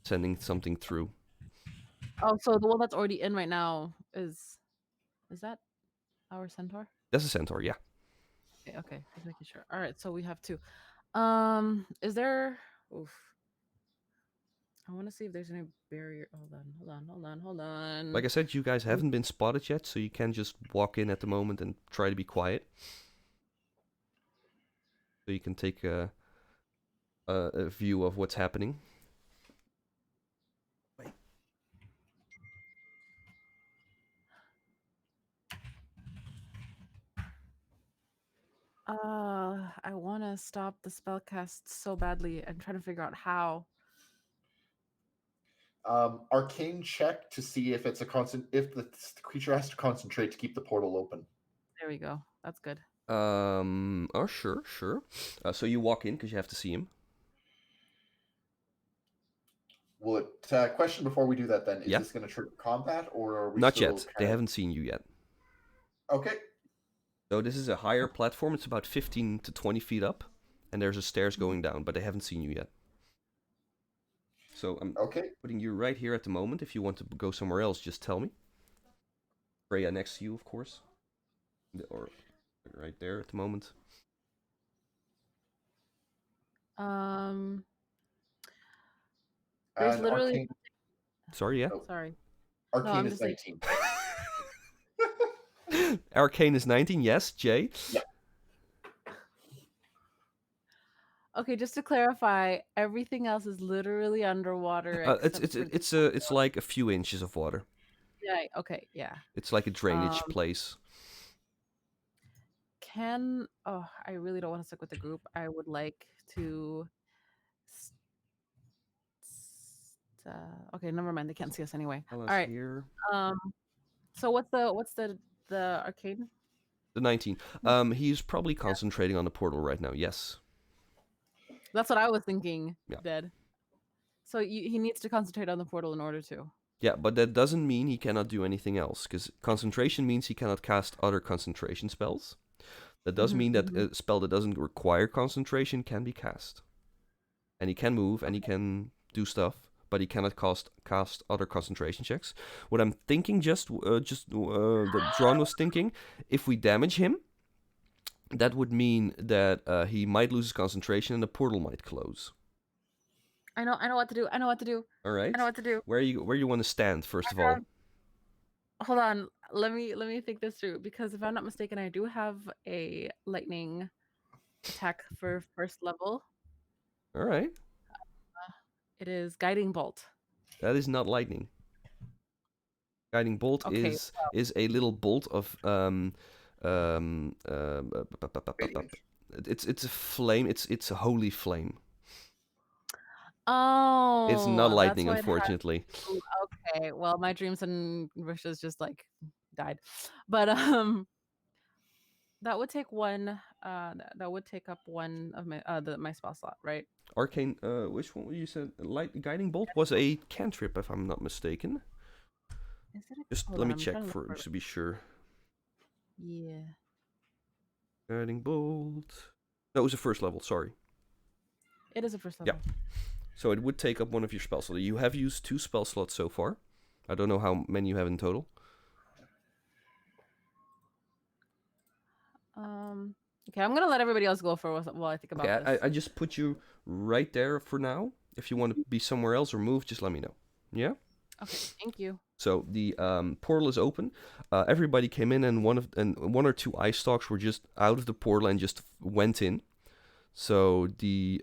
sending something through. Oh, so the one that's already in right now is that our centaur? That's a centaur, yeah. Okay, just making sure. All right, so we have two. Is there? Oof. I want to see if there's any barrier. Hold on. Like I said, you guys haven't been spotted yet, so you can just walk in at the moment and try to be quiet. So you can take a view of what's happening. Wait. I want to stop the spellcast so badly. I'm trying to figure out how. Arcane check to see if it's if the creature has to concentrate to keep the portal open. There we go. That's good. Oh, sure. So you walk in because you have to see him. Will it, question before we do that then, is this going to trigger combat, or are we Not yet. They haven't seen you yet. Okay. So this is a higher platform. It's about 15 to 20 feet up, and there's a stairs going down, but they haven't seen you yet. So I'm putting you right here at the moment. If you want to go somewhere else, just tell me. Freya next to you, of course. Or right there at the moment. There's literally... Arcane... Sorry, yeah? Oh. Sorry. Arcane is 19. Arcane is 19, yes, Jay? Yeah. Okay, just to clarify, everything else is literally underwater. It's like a few inches of water. Yeah. Okay. Yeah. It's like a drainage place. I really don't want to stick with the group. I would like to. Okay, never mind. They can't see us anyway. All right. Here. So what's the arcane? The 19. He's probably concentrating on the portal right now. Yes. That's what I was thinking. Yeah. Dead. So he needs to concentrate on the portal in order to. Yeah, but that doesn't mean he cannot do anything else, because concentration means he cannot cast other concentration spells. That does mean that a spell that doesn't require concentration can be cast. And he can move, and he can do stuff, but he cannot cast other concentration checks. What I'm thinking, that Dron was thinking, if we damage him, that would mean that he might lose his concentration and the portal might close. I know what to do. All right. I know what to do. Where you want to stand first of all? Hold on. Let me think this through, because if I'm not mistaken, I do have a lightning attack for first level. All right. It is guiding bolt. That is not lightning. Guiding bolt Okay. is a little bolt of Radiant. it's a flame. It's a holy flame. It's not Oh, that's lightning, why it has. unfortunately. Ooh, okay. Well, my dreams and wishes just like died, but that would take one. That would take up one of my spell slot, right? Arcane. Which one you said? Light guiding bolt was a cantrip, if I'm not mistaken. Is it? Just Hold let on, me I'm check trying to look for for just it. to be sure. Yeah. Guiding bolt. That was the first level. Sorry. It is a first Yeah. level. So it would take up one of your spell slots. You have used 2 spell slots so far. I don't know how many you have in total. Okay, I'm gonna let everybody else go for while I think about Okay, this. I just put you right there for now. If you want to be somewhere else or move, just let me know. Yeah? Okay, thank you. So the portal is open. Everybody came in, and one or two eye stalks were just out of the portal and just went in. So the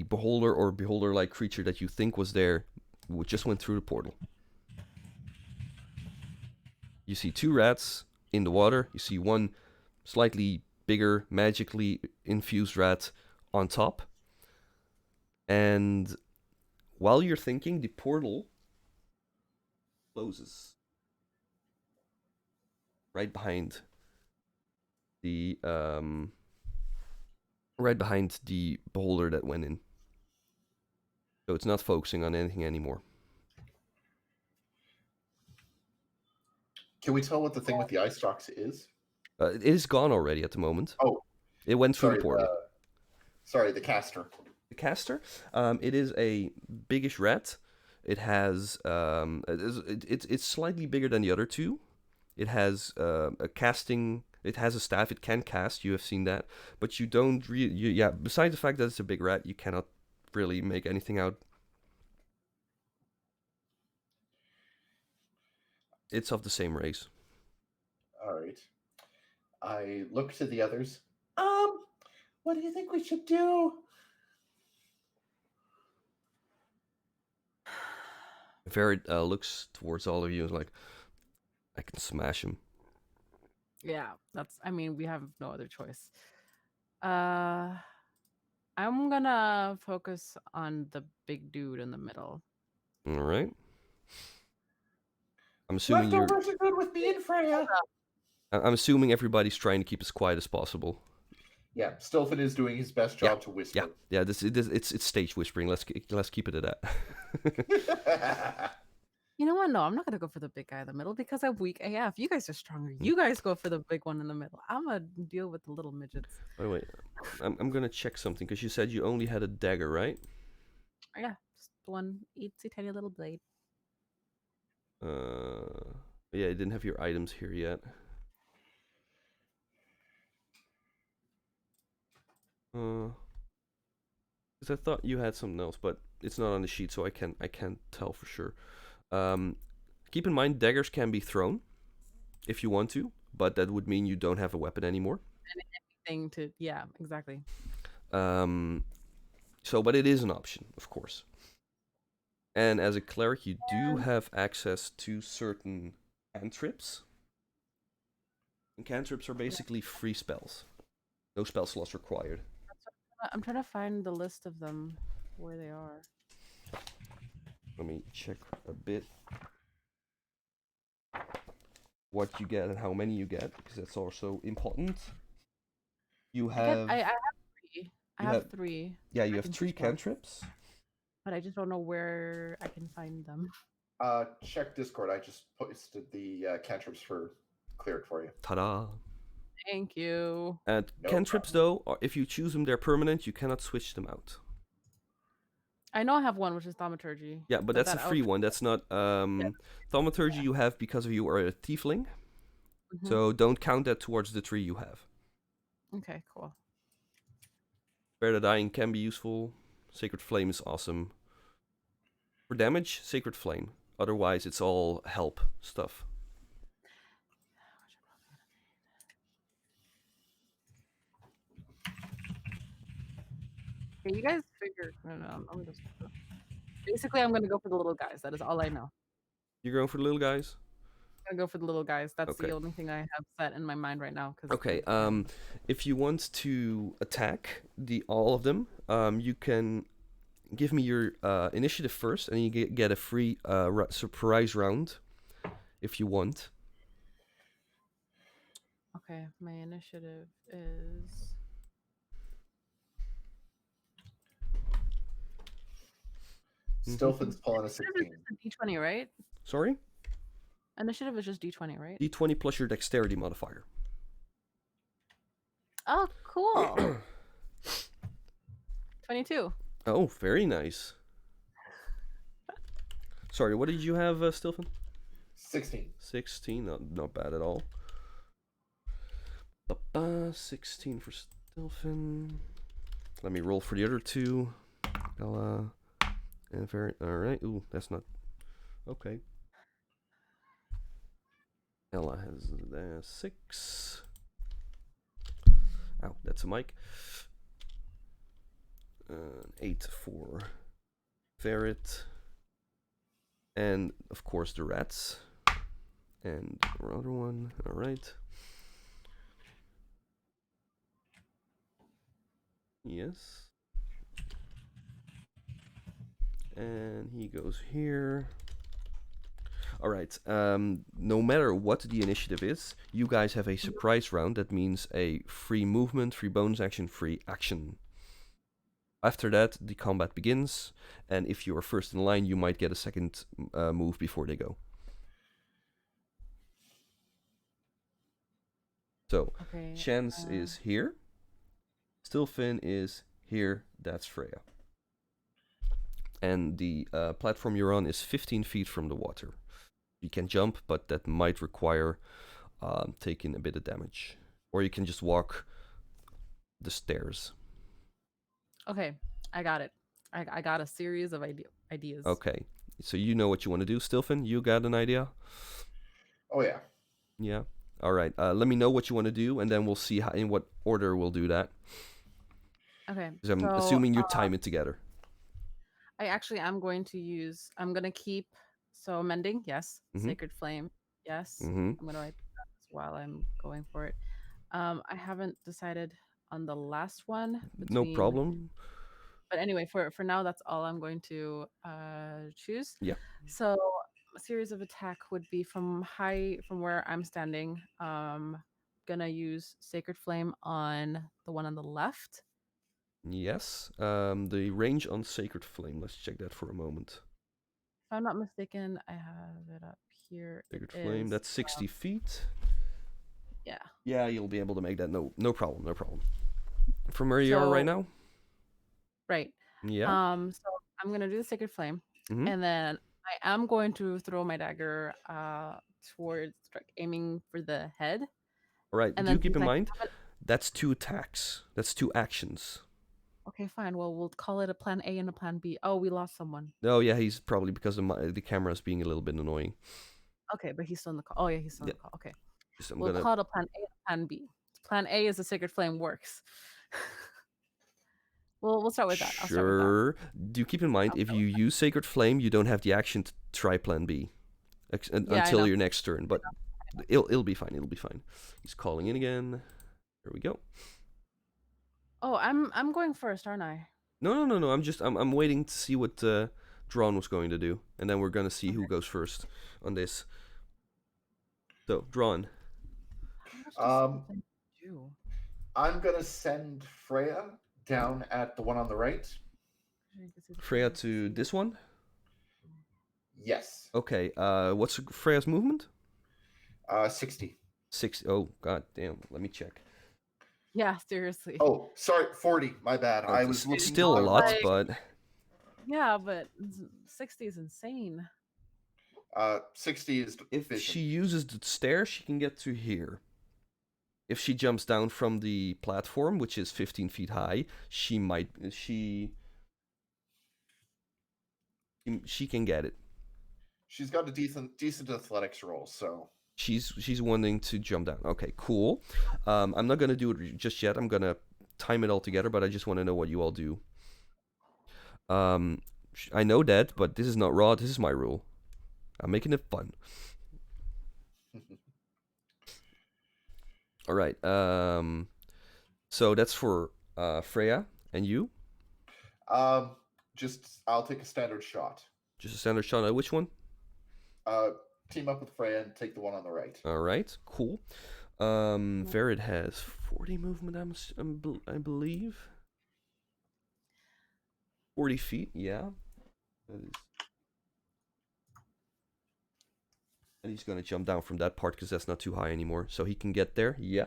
beholder or beholder-like creature that you think was there just went through the portal. You see 2 rats in the water. You see one slightly bigger, magically infused rat on top. And while you're thinking, the portal closes right behind the beholder that went in. So it's not focusing on anything anymore. Can we tell what the thing with the eye stalks is? It is gone already at the moment. Oh, It went through the sorry. portal. The caster. The caster, it is a biggish rat. It has it's slightly bigger than the other 2. It has a casting. It has a staff. It can cast. You have seen that, but you don't really. Yeah. Besides the fact that it's a big rat, you cannot really make anything out. It's of the same race. All right. I look to the others. What do you think we should do? Verid looks towards all of you and is like, I can smash him. Yeah, that's. I mean, we have no other choice. I'm gonna focus on the big dude in the middle. All right. I'm assuming Leftovers are good with me and Freya. I'm assuming everybody's trying to keep as quiet as possible. Yeah, Stilfin is doing his best job to whisper. Yeah. It's stage whispering. Let's keep it at that. You know what? No, I'm not gonna go for the big guy in the middle because I'm weak AF. You guys are stronger. You guys go for the big one in the middle. I'm gonna deal with the little midgets. By the way, I'm gonna check something because you said you only had a dagger, right? Yeah, just one itsy tiny little blade. Yeah, you didn't have your items here yet. Because I thought you had something else, but it's not on the sheet, so I can't tell for sure. Keep in mind, daggers can be thrown if you want to, but that would mean you don't have a weapon anymore. Anything to yeah, exactly. But it is an option, of course. And as a cleric, you do have access to certain cantrips. And cantrips are basically free spells. No spell slots required. I'm trying to find the list of them where they are. Let me check a bit what you get and how many you get, because that's also important. You have... I have 3. I have 3. Yeah, you have 3 cantrips. But I just don't know where I can find them. Check Discord. I just posted the cantrips for cleric for you. Ta-da! Thank you. And cantrips, though, if you choose them, they're permanent. You cannot switch them out. I know I have one, which is thaumaturgy. Yeah, but that's a free one. That's not... Thaumaturgy you have because you are a tiefling. So don't count that towards the 3 you have. Okay, cool. Spare the Dying can be useful. Sacred Flame is awesome. For damage, Sacred Flame. Otherwise, it's all help stuff. Okay, you guys figure. No, I'm just. Basically, I'm gonna go for the little guys. That is all I know. You're going for the little guys? I'm gonna go for the little guys. That's Okay. the only thing I have set in my mind right now. Because Okay. If you want to attack all of them, you can give me your initiative first, and you get a free surprise round if you want. Okay, my initiative is. Stilfin's pulling a Initiative is 16. just a D20, right? Sorry? Initiative is just D20, right? D20 plus your dexterity modifier. Oh, cool. 22. Oh, very nice. Sorry, what did you have, Stilfin? 16. 16, not bad at all. 16 for Stilfin. Let me roll for the other two. Ella and Ferret. Alright, ooh, that's not... Okay. Ella has 6. Ow, that's a mic. 8 for Ferret. And, of course, the rats. And another one. Alright. Yes. And he goes here. Alright, no matter what the initiative is, you guys have a surprise round. That means a free movement, free bonus action, free action. After that, the combat begins, and if you are first in line, you might get a second move before they go. So, Okay. Chance is here. Stilfin is here. That's Freya. And the platform you're on is 15 feet from the water. You can jump, but that might require taking a bit of damage. Or you can just walk the stairs. Okay, I got it. I got a series of ideas. Okay, so you know what you want to do, Stilfin? You got an idea? Oh, yeah. Yeah? Alright, let me know what you want to do, and then we'll see in what order we'll do that. Okay. Because I'm assuming you time it together. I actually am going to use... I'm going to keep... So, mending, yes. Sacred Flame, yes. I'm going to write that while I'm going for it. I haven't decided on the last one. No problem. But anyway, for now, that's all I'm going to choose. Yeah. So a series of attack would be from where I'm standing. Gonna use Sacred Flame on the one on the left. Yes. The range on Sacred Flame. Let's check that for a moment. If I'm not mistaken, I have it up here. Sacred Flame. That's 60 feet. Yeah. Yeah, you'll be able to make that. No problem. No problem. From where you are right now? Right. Yeah. So I'm gonna do the Sacred Flame, and then I am going to throw my dagger towards aiming for the head. All right. Do keep in mind that's 2 attacks. That's 2 actions. Okay, fine. Well, we'll call it a plan A and a plan B. Oh, we lost someone. Oh yeah, he's probably because the camera's being a little bit annoying. Okay, but he's still in the call. Oh yeah, he's still in the call. Okay. So we'll call it a plan A and a plan B. Plan A is the Sacred Flame works. We'll start with that. Sure. I'll start with that. Do keep in mind, if you use Sacred Flame, you don't have the action to try Plan B until your next turn. But it'll be fine. It'll be fine. He's calling in again. Here we go. Oh, I'm going first, aren't I? No. I'm waiting to see what Drawn was going to do, and then we're gonna see who goes first on this. So, Drawn. I'm gonna send Freya down at the one on the right. Freya to this one? Yes. Okay, what's Freya's movement? 60. 60. Oh, god damn. Let me check. Yeah, seriously. Oh, sorry, 40. My bad. I was looking still a lot, but... Yeah, but 60 is insane. 60 is If vision. she uses the stairs, she can get to here. If she jumps down from the platform, which is 15 feet high, she can get it. She's got a decent athletics roll, so she's wanting to jump down. Okay, cool. I'm not gonna do it just yet. I'm gonna time it all together, but I just want to know what you all do. I know that, but this is not raw. This is my rule. I'm making it fun. All right. So that's for Freya and you. Just I'll take a standard shot. Just a standard shot at which one? Team up with Freya and take the one on the right. All right, cool. Verid has 40 movement, I believe. 40 feet, yeah. That is... And he's gonna jump down from that part because that's not too high anymore. So he can get there, yeah.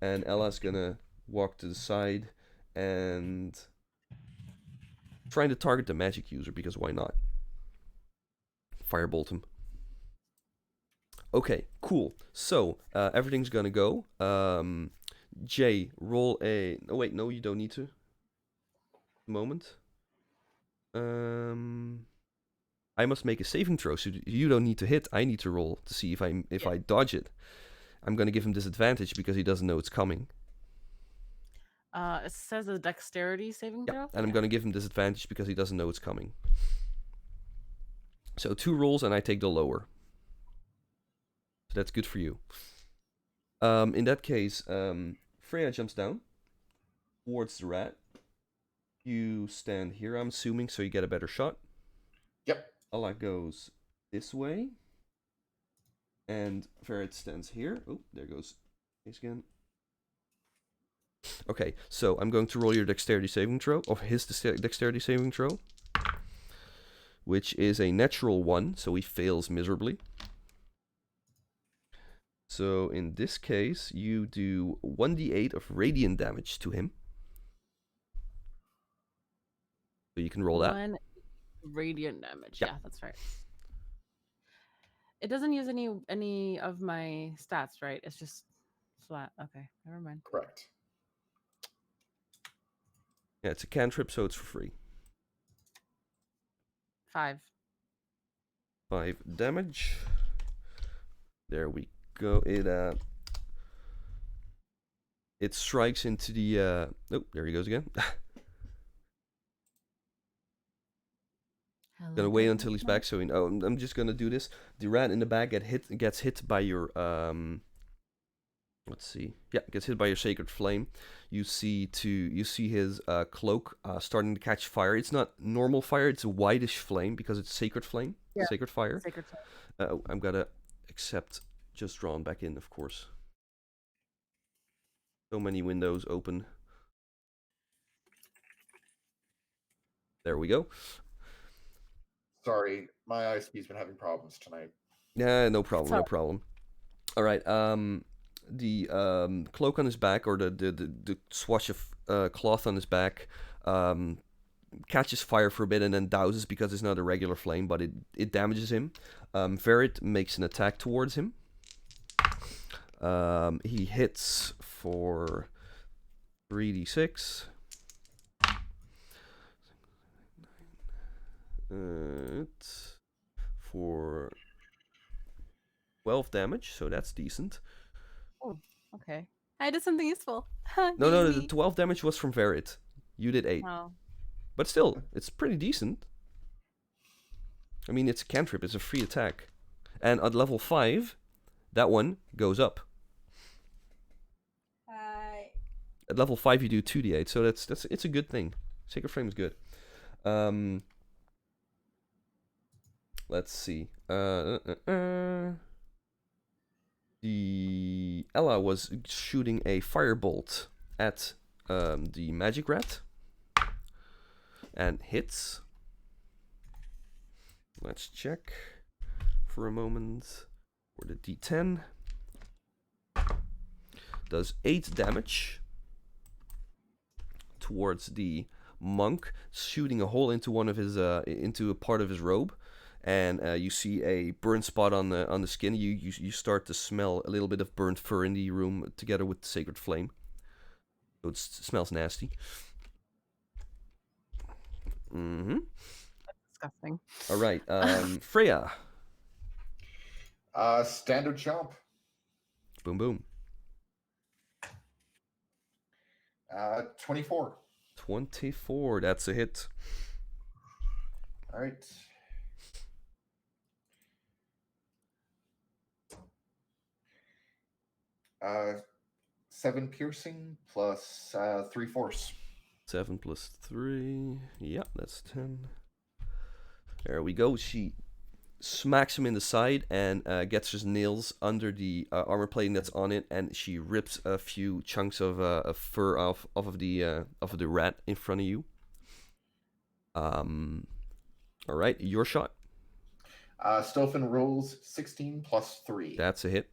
And Ella's gonna walk to the side and trying to target the magic user because why not? Firebolt him. Okay, cool. So everything's gonna go. Jay, roll a. Oh wait, no, you don't need to. Moment. I must make a saving throw, so you don't need to hit. I need to roll to see if I dodge it. I'm gonna give him disadvantage because he doesn't know it's coming. It says a dexterity saving throw. And I'm gonna give him disadvantage because he doesn't know it's coming. So 2 rolls and I take the lower. So that's good for you. In that case, Freya jumps down towards the rat. You stand here, I'm assuming, so you get a better shot. Yep. Ella goes this way. And Ferret stands here. Oh, there goes Ace again. Okay, so I'm going to roll your dexterity saving throw, or his dexterity saving throw, which is a natural 1, so he fails miserably. So in this case, you do 1d8 of radiant damage to him. So you can roll that. 1 radiant damage. Yeah, that's right. It doesn't use any of my stats, right? It's just flat. Okay, never mind. Correct. Yeah, it's a cantrip, so it's for free. 5. 5 damage. There we go. It strikes into the oh, there he goes again. Gonna wait until he's back. So I'm just gonna do this. The rat in the back gets hit by your let's see. Yeah, gets hit by your sacred flame. You see his cloak starting to catch fire. It's not normal fire. It's a whitish flame because it's sacred flame. Yeah. Sacred fire. Sacred fire. I'm gonna accept just drawn back in, of course. So many windows open. There we go. Sorry, my ISP's been having problems tonight. Yeah, no problem, no problem. All right. The cloak on his back, or the swatch of cloth on his back, catches fire for a bit and then douses because it's not a regular flame, but it damages him. Verit makes an attack towards him. He hits for 3d6. It's for 12 damage, so that's decent. Oh, okay. I did something useful. No, the 12 damage was from Verit. You did 8. Oh. But still, it's pretty decent. I mean, it's a cantrip, it's a free attack. And at level 5, that one goes up. At level 5 you do 2d8, so it's a good thing. Sacred Flame is good. Let's see. The Ella was shooting a firebolt at the magic rat and hits. Let's check for a moment for the D10. Does 8 damage towards the monk, shooting a hole into one of his into a part of his robe. And you see a burn spot on the skin. You start to smell a little bit of burnt fur in the room together with the sacred flame. So it smells nasty. Mm-hmm. That's disgusting. All right, Freya. Standard jump. Boom, boom. 24. 24. That's a hit. All right. Uh, 7 piercing plus 3 force. 7 plus 3. Yeah, that's 10. There we go. She smacks him in the side and gets his nails under the armor plating that's on it, and she rips a few chunks of fur off of the rat in front of you. All right, your shot. Stofan rolls 16 plus 3. That's a hit.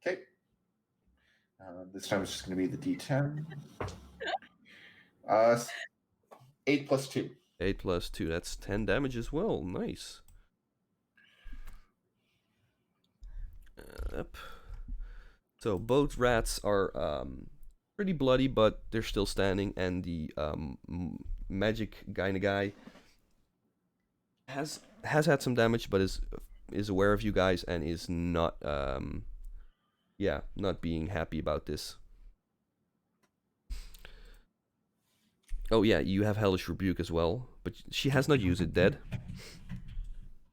Okay. This time it's just going to be the D10. 8 plus 2. 8 plus 2. That's 10 damage as well. Nice. Yep. So both rats are pretty bloody, but they're still standing, and the magic guy has had some damage, but is aware of you guys and is not not being happy about this. Oh yeah, you have Hellish Rebuke as well, but she has not used it. Dead.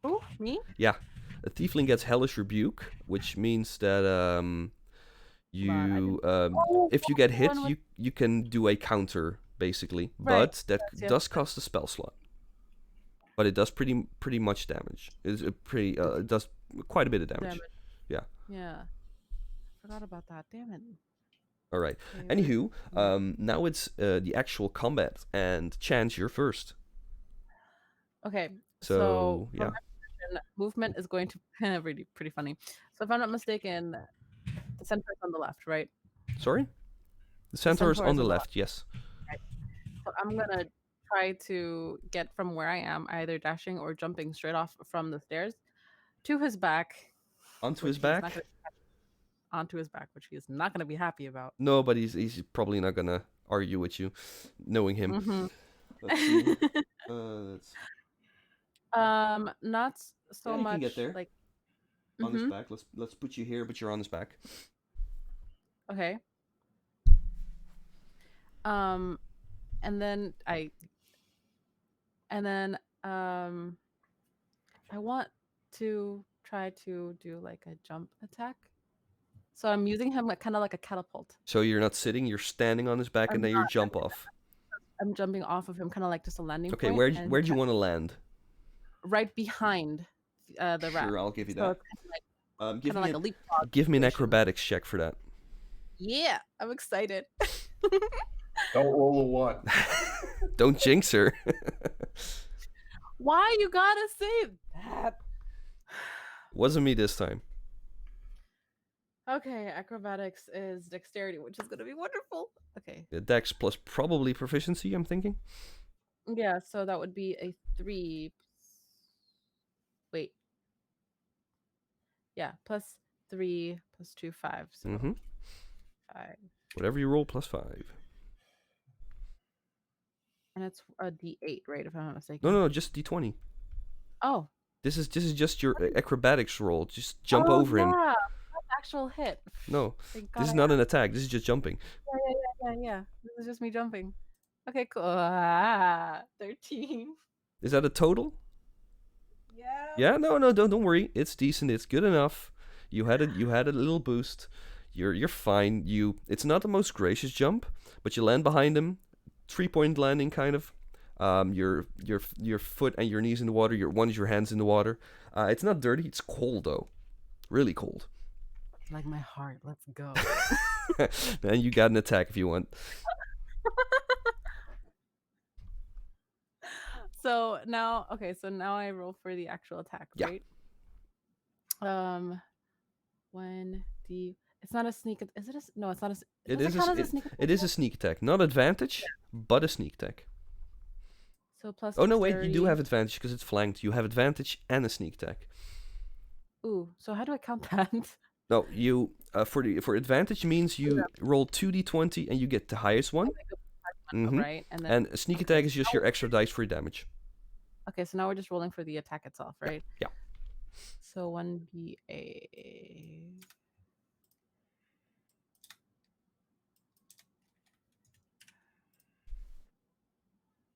Who? Me? Yeah, a tiefling gets Hellish Rebuke, which means that if you get hit, you can do a counter basically, Right. but that does cost a spell slot. But it does pretty much damage. It does quite a bit of damage. Yeah. Yeah. Forgot about that. Damn it. All right. Anywho, now it's the actual combat, and Chance, you're first. Okay. So for yeah. my position, movement is going to really pretty funny. So if I'm not mistaken, the centaur is on the left, right? Sorry? The centaur is on the left, yes. Right. So I'm gonna try to get from where I am, either dashing or jumping straight off from the stairs to his back. Onto his back? Onto his back, which he is not gonna be happy about. No, but he's probably not gonna argue with you, knowing him. Mm-hmm. Let's see. Let's... Not so you much can get there. like on his back. Let's put you here, but you're on his back. Okay. And then I want to try to do like a jump attack. So I'm using him like kind of like a catapult. So you're not sitting, you're standing on his back, and then you jump off. I'm jumping off of him, kind of like just a landing okay, point. Okay, where do you want to land? Right behind the rat. Sure, I'll give you so that. Kind of like a leapfrog. Give me an acrobatics check for that. Yeah, I'm excited. Don't roll a 1. Don't jinx her. Why you gotta say that? Wasn't me this time. Okay, acrobatics is dexterity, which is gonna be wonderful. Okay. The dex plus probably proficiency, I'm thinking. Yeah, so that would be a 3. Wait. Yeah, plus 3 plus 2, 5. So 5. Whatever you roll, plus 5. And it's a D8, right? If I'm not mistaken. No, just D20. Oh. This is just your acrobatics roll. Just jump over him. Yeah, actual hit. No, this is not an attack. This is just jumping. Yeah. This is just me jumping. Okay, cool. 13. Is that a total? Yeah. Yeah, no, don't worry. It's decent. It's good enough. You had a little boost. You're fine. It's not the most gracious jump, but you land behind him, 3-point landing kind of. Your foot and your knees in the water. Your hands in the water. It's not dirty. It's cold though, really cold. Like my heart. Let's go. And you got an attack if you want. So now I roll for the actual attack, right? It's not a sneak. Is it a? No, it's not a. It is a sneak attack. Not advantage, but a sneak attack. So plus. Oh no, wait! You do have advantage because it's flanked. You have advantage and a sneak attack. Ooh, so how do I count that? No, you for advantage means you roll 2d20 and you get the highest one. Right, and a sneak attack is just your extra dice for damage. Okay, so now we're just rolling for the attack itself, right? Yeah. So 1d8.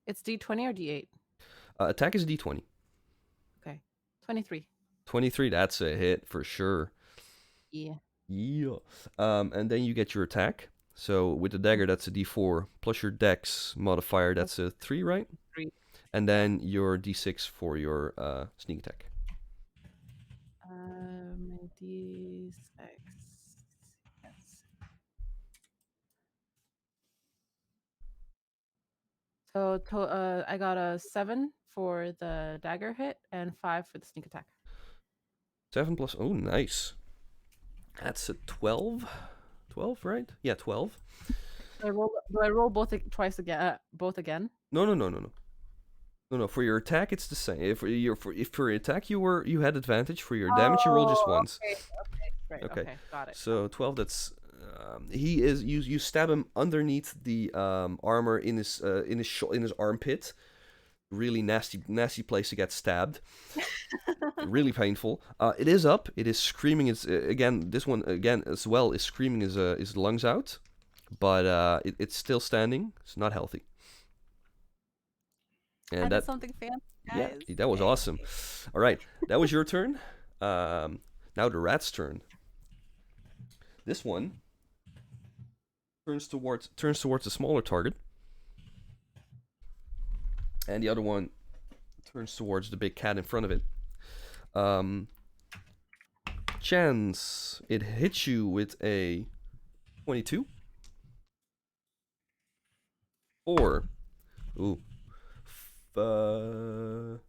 It's D20 or D8? Attack is a d20. Okay. 23. 23, that's a hit for sure. Yeah. Yeah. And then you get your attack. So with the dagger, that's a d4 plus your dex modifier. That's a 3, right? 3. And then your d6 for your sneak attack. D6. Yes. So I got a 7 for the dagger hit and 5 for the sneak attack. 7 plus. Oh, nice. That's a 12. 12, right? Yeah, 12. Do I roll twice again? Both again? No. For your attack, it's the same. If for your attack you had advantage. For your damage, you roll just once. Okay. Right. Okay. Got it. So 12. That's he is. You stab him underneath the armor in his armpit. Really nasty place to get stabbed. Really painful. It is up. It is screaming. It's again. This one again as well is screaming his lungs out, but it's still standing. It's not healthy. And that's something fancy, guys. Yeah, that was awesome. All right, that was your turn. Now the rat's turn. This one turns towards a smaller target, and the other one turns towards the big cat in front of it. Chance, it hits you with a 22. 4. Ooh. 4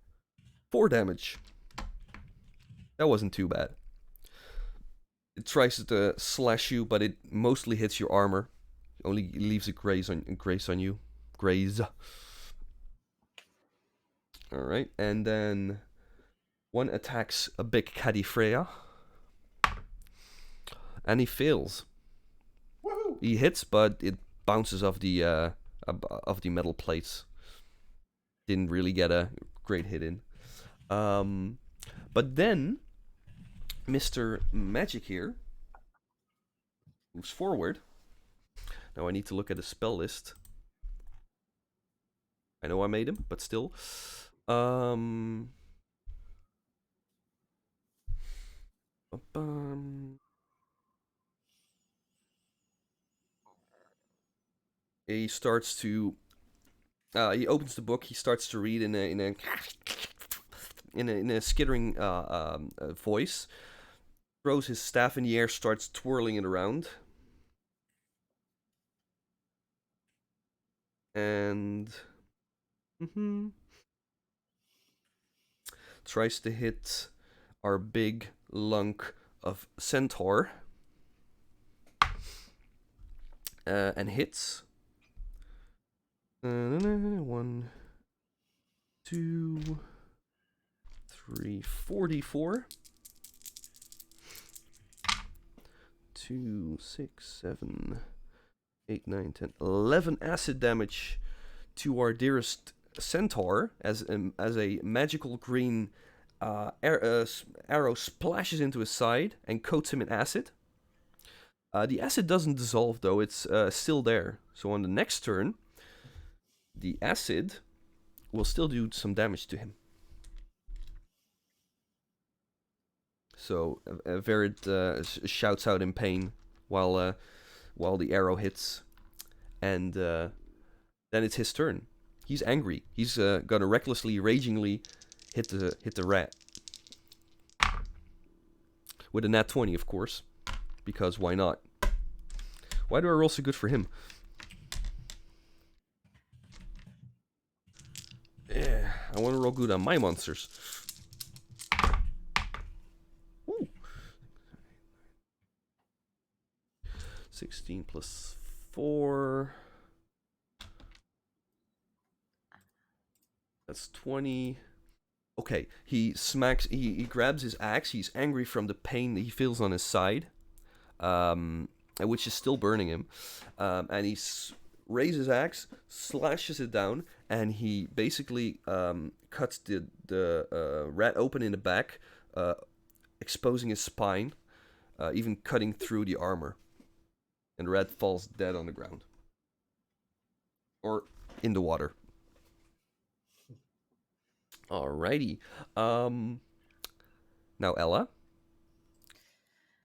damage. That wasn't too bad. It tries to slash you, but it mostly hits your armor. It only leaves a graze on you. Graze. Alright, and then one attacks a big catty Freya. And he fails. Woohoo! He hits, but it bounces off the metal plates. Didn't really get a great hit in. But then Mr. Magic here moves forward. Now I need to look at the spell list. I know I made him, but still. He starts to. He opens the book. He starts to read in a skittering voice. Throws his staff in the air, starts twirling it around, and tries to hit our big lunk of centaur, and hits. 1, 2, 3, 44. 2, 6, 7, 8, 9, 10, 11 acid damage to our dearest centaur as a magical green arrow splashes into his side and coats him in acid. The acid doesn't dissolve though, it's still there. So on the next turn, the acid will still do some damage to him. So Verid shouts out in pain while the arrow hits, and then it's his turn. He's angry. He's gonna recklessly, ragingly hit the rat with a nat 20, of course, because why not? Why do I roll so good for him? Yeah, I want to roll good on my monsters. Ooh. 16 plus 4. That's 20. Okay, he grabs his axe. He's angry from the pain that he feels on his side, which is still burning him. And he raises his axe, slashes it down, and he basically cuts the rat open in the back, exposing his spine, even cutting through the armor. And the rat falls dead on the ground. Or in the water. Alrighty. Now Ella,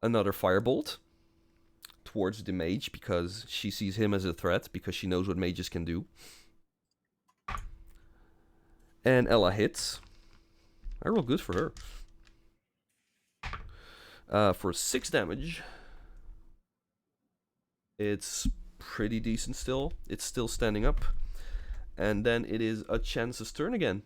another firebolt towards the mage because she sees him as a threat because she knows what mages can do. And Ella hits. I roll good for her. For 6 damage. It's pretty decent still. It's still standing up. And then it is a Chance's turn again.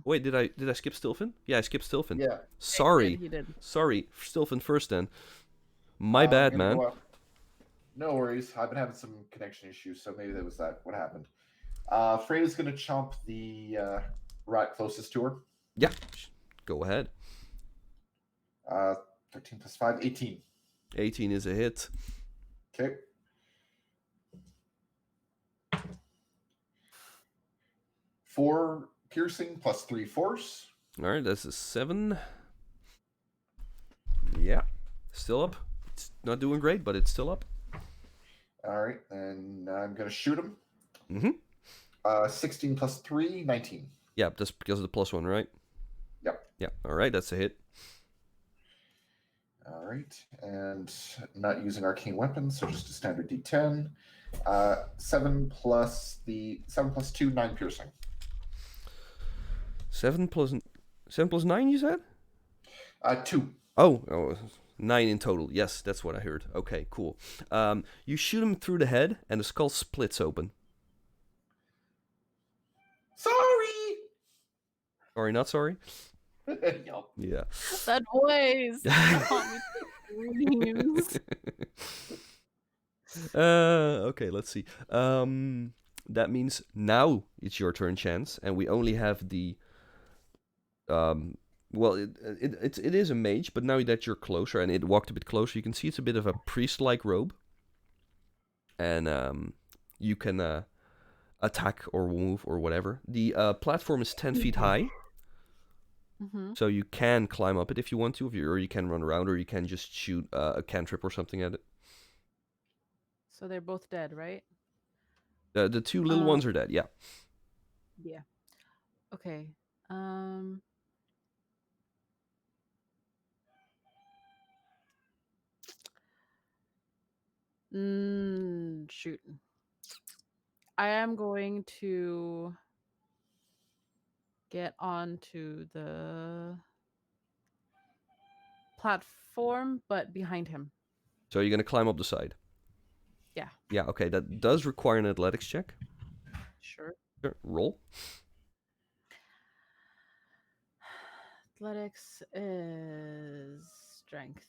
Wait, did I skip Stilfin? Yeah, I skipped Stilfin. Yeah. Sorry. He did. Sorry. Stilfin first then. My bad, I'm gonna man. go up. No worries. I've been having some connection issues, so maybe that was what happened. Freya's gonna chomp the rat closest to her. Yeah. Go ahead. 13 plus 5, 18. 18 is a hit. Okay. Four piercing plus 3 force. Alright, that's a 7. Yeah. Still up. It's not doing great, but it's still up. All right, and I'm gonna shoot him. Mm-hmm. 16 plus 3, 19. Yeah, that's because of the +1, right? Yep. Yeah. Alright, that's a hit. All right, and not using arcane weapons, so just a standard D10. 7 plus 2, 9 piercing. 7 plus 9, you said? 2. Oh, 9 in total. Yes, that's what I heard. Okay, cool. You shoot him through the head, and the skull splits open. Sorry. Sorry, not sorry. Yup. Yeah. That voice. Please. Okay, let's see. That means now it's your turn, Chance, and we only have the. Well, it is a mage, but now that you're closer and it walked a bit closer, you can see it's a bit of a priest-like robe, and you can attack or move or whatever. The platform is 10 feet high. Mm-hmm. So you can climb up it if you want to, or you can run around, or you can just shoot a cantrip or something at it. So they're both dead, right? The 2 little ones are dead, yeah. Yeah. Okay. Shoot. I am going to get onto the platform, but behind him. So you're going to climb up the side? Yeah. Yeah, okay, that does require an athletics check. Sure. Sure. Roll. Athletics is strength.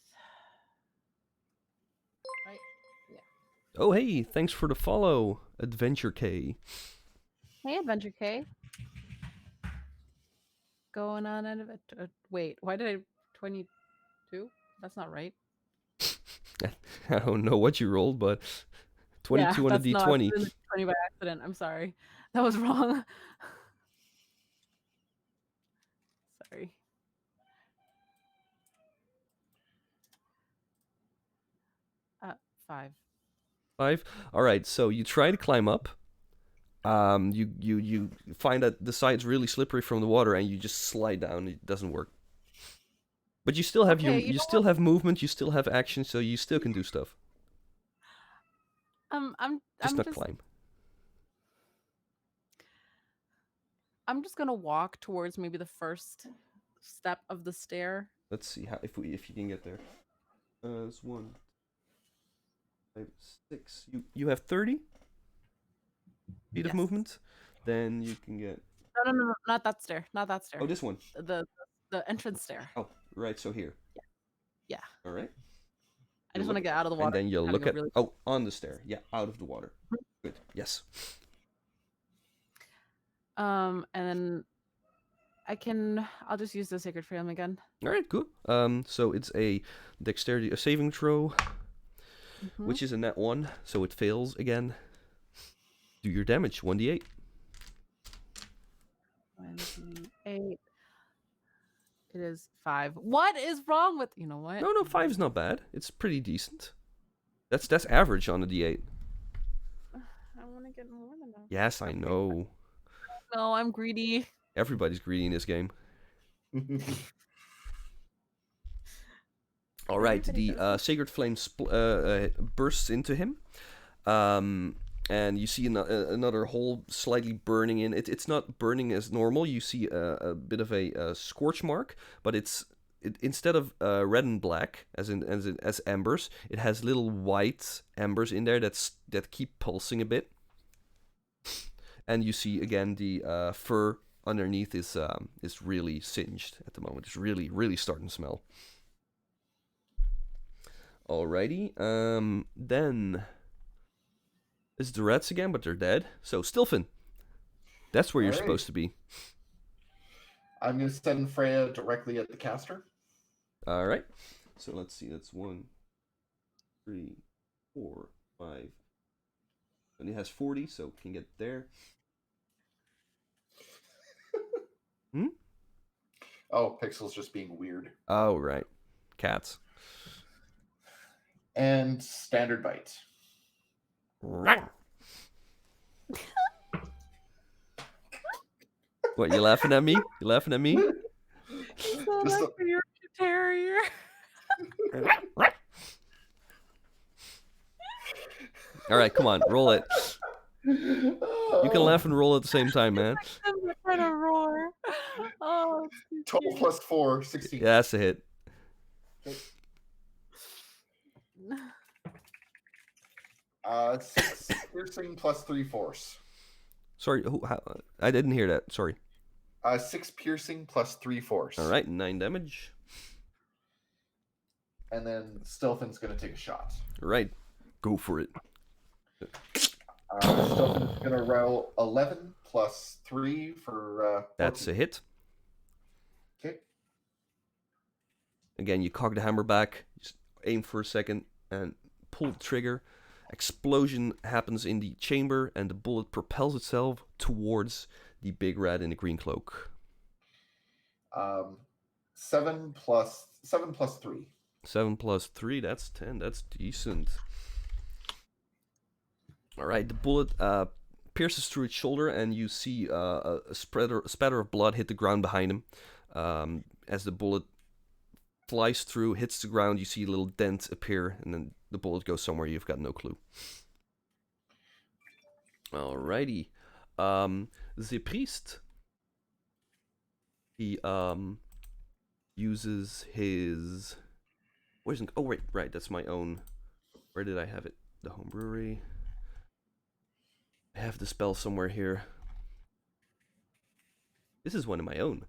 Right? Yeah. Oh, hey, thanks for the follow, Adventure K. Hey, Adventure K. Going on an wait, why did I 22? That's not right. I don't know what you rolled, but 22 on a D20. No, I put in the 20 by accident. I'm sorry. That was wrong. Sorry. Five. 5. All right, so you try to climb up. You find that the side's really slippery from the water, and you just slide down. It doesn't work. But you still have you still have movement. You still have action, so you still can do stuff. I'm not just climb. I'm just gonna walk towards maybe the first step of the stair. Let's see how if you can get there. It's 1, 5, 6. You have 30 feet of movement. Then you can get. No, not that stair. Not that stair. Oh, this one. The entrance stair. Oh, right. So here. Yeah. All right. I just want to get out of the water. And then you'll look at on the stair. Yeah, out of the water. Good. Yes. And then I'll just use the sacred flame again. All right, good. So it's a dexterity, a saving throw, which is a net 1, so it fails again. Do your damage, 1d8. 1d8. It is 5. What is wrong with, you know what? No, 5 is not bad. It's pretty decent. That's average on a d8. I want to get more than that. Yes, I know. No, I'm greedy. Everybody's greedy in this game. All right, Everybody the does. sacred flame bursts into him. And you see another hole slightly burning in. It's not burning as normal. You see a bit of a scorch mark, but instead of red and black as embers, it has little white embers in there that keep pulsing a bit. And you see again the fur underneath is really singed at the moment. It's really starting to smell. Alrighty, then it's the rats again, but they're dead. So Stilfin, that's where you're supposed to be. I'm going to send Freya directly at the caster. All right. So let's see. That's 1, 3, 4, 5. And he has 40, so can get there. Oh, Pixel's just being weird. Oh, right. Cats. And standard bite. What, you laughing at me? You laughing at me? So Just like a Yorkshire Terrier. All right, come on, roll it. You can laugh and roll at the same time, man. I'm trying to roar. Oh, 12 plus 4, 16. Yeah, that's a hit. Okay. 6 piercing plus 3 force. Sorry, I didn't hear that. Sorry. 6 piercing plus 3 force. All right, 9 damage. And then Stilfin's going to take a shot. All right, go for it. Stilfin's going to roll 11 plus 3 for... That's a hit. Okay. Again, you cock the hammer back, just aim for a second, and pull the trigger. Explosion happens in the chamber, and the bullet propels itself towards the big rat in the green cloak. 7 plus 3. 7 plus 3, that's 10. That's decent. All right, the bullet pierces through its shoulder, and you see a spatter of blood hit the ground behind him. As the bullet flies through, hits the ground, you see a little dent appear, and then the bullet goes somewhere you've got no clue. Alrighty. The priest, he uses his... Oh, wait, right, that's my own... Where did I have it? The home brewery. I have the spell somewhere here. This is one of my own.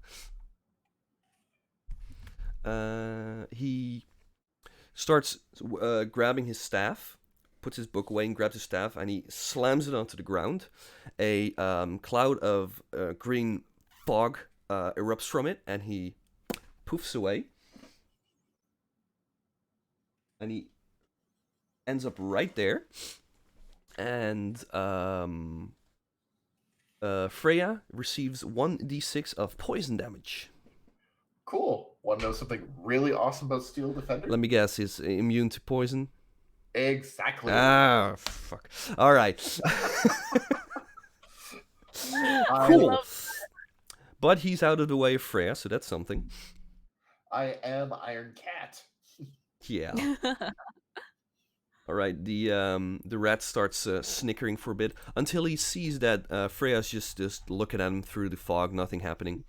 He starts grabbing his staff, puts his book away and grabs his staff, and he slams it onto the ground. A cloud of green fog erupts from it, and he poofs away. And he ends up right there. And Freya receives 1d6 of poison damage. Cool. Want to know something really awesome about Steel Defender? Let me guess, he's immune to poison? Exactly. Ah, fuck. All right. Cool. But he's out of the way of Freya, so that's something. I am Iron Cat. Yeah. All right. The rat starts snickering for a bit until he sees that Freya's just looking at him through the fog, nothing happening.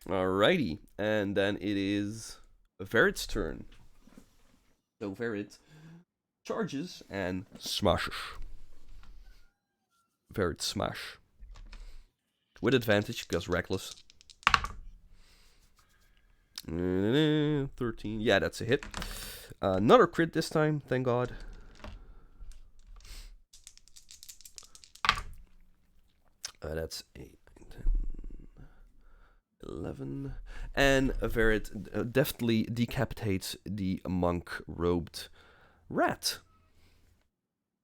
Alrighty, and then it is Verit's turn. So Verit charges and smashes. Verit smash. With advantage, because reckless. 13. Yeah, that's a hit. Another crit this time, thank God. That's 8, 9, 10, 11. And Verit deftly decapitates the monk-robed rat.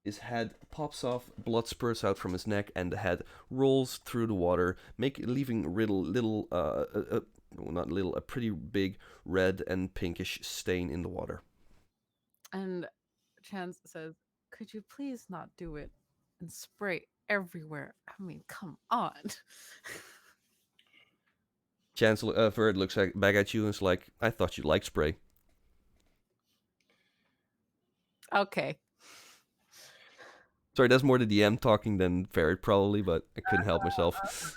His head pops off, blood spurts out from his neck, and the head rolls through the water, leaving a pretty big red and pinkish stain in the water. And Chance says, "Could you please not do it and spray everywhere? I mean, come on." Chancellor Verd looks back at you and is like, I thought you liked spray. Okay. Sorry, that's more the DM talking than Verd probably, but I couldn't help myself.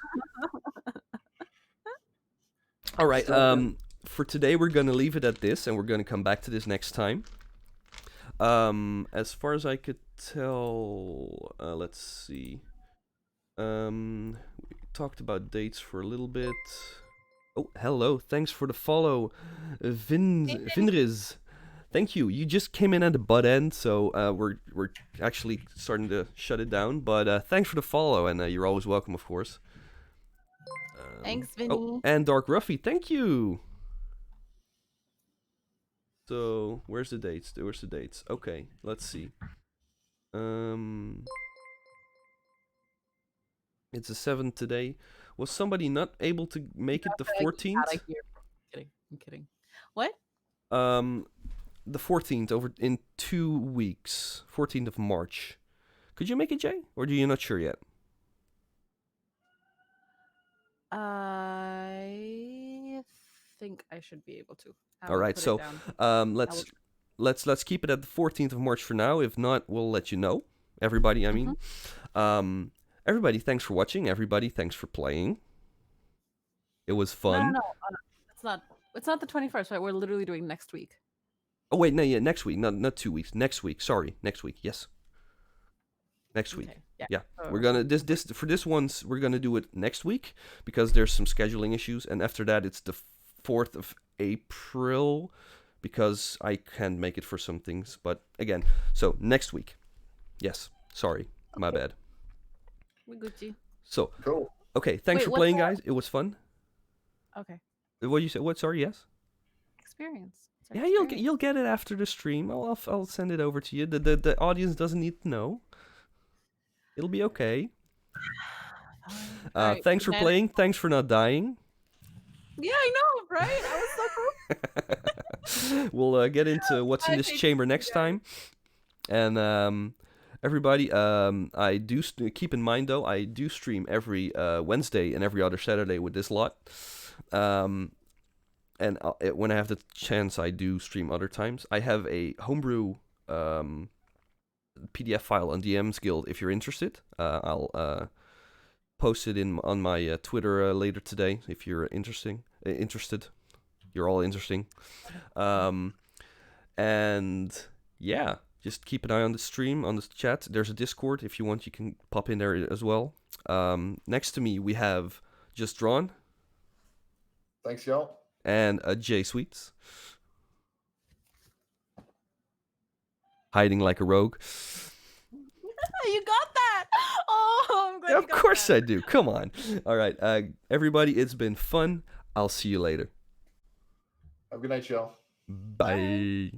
All right, for today we're gonna leave it at this, and we're gonna come back to this next time. As far as I could tell, let's see. We talked about dates for a little bit. Oh, hello! Thanks for the follow, Vinriz. Thank you. You just came in at the butt end, so we're actually starting to shut it down. But thanks for the follow, and you're always welcome, of course. Thanks, Vinny. Oh, and Dark Ruffy, thank you. So where's the dates? Where's the dates? Okay, let's see. It's the 7th today. Was somebody not able to make it the 14th? I'm kidding. What? The 14th over in 2 weeks. 14th of March. Could you make it, Jay? Or are you not sure yet? I think I should be able to. All right, so let's keep it at the 14th of March for now. If not, we'll let you know. Everybody, I mean. Everybody, thanks for watching. Everybody, thanks for playing. It was fun. No. It's not the 21st, right? We're literally doing next week. Oh wait, no, yeah, next week, not 2 weeks. Next week, sorry, next week. Yes. Next week. Okay. Yeah. We're gonna for this one's we're gonna do it next week because there's some scheduling issues, and after that it's the 4th of April because I can't make it for some things. But again, so next week. Yes. Sorry, my bad. We Gucci. So Cool. Okay, thanks for playing, guys. It was fun. Okay. What you said? What? Sorry. Yes. Experience. Yeah, you'll get it after the stream. I'll send it over to you. The audience doesn't need to know. It'll be okay. Right, thanks for playing. Thanks for not dying. Yeah, I know, right? I was so cool. We'll get into what's in this chamber next time. And everybody, I do keep in mind though, I do stream every Wednesday and every other Saturday with this lot. And when I have the chance, I do stream other times. I have a homebrew PDF file on DM's Guild if you're interested. I'll post it on my Twitter later today if you're interested. You're all interesting. And yeah, just keep an eye on the stream, on the chat. There's a Discord. If you want, you can pop in there as well. Next to me, we have Just Drawn. Thanks, y'all. And J Sweets. Hiding like a rogue. You got that! Oh, I'm glad Of course I do. Come on. All right, everybody, it's been fun. I'll see you later. Have a good night, y'all. Bye.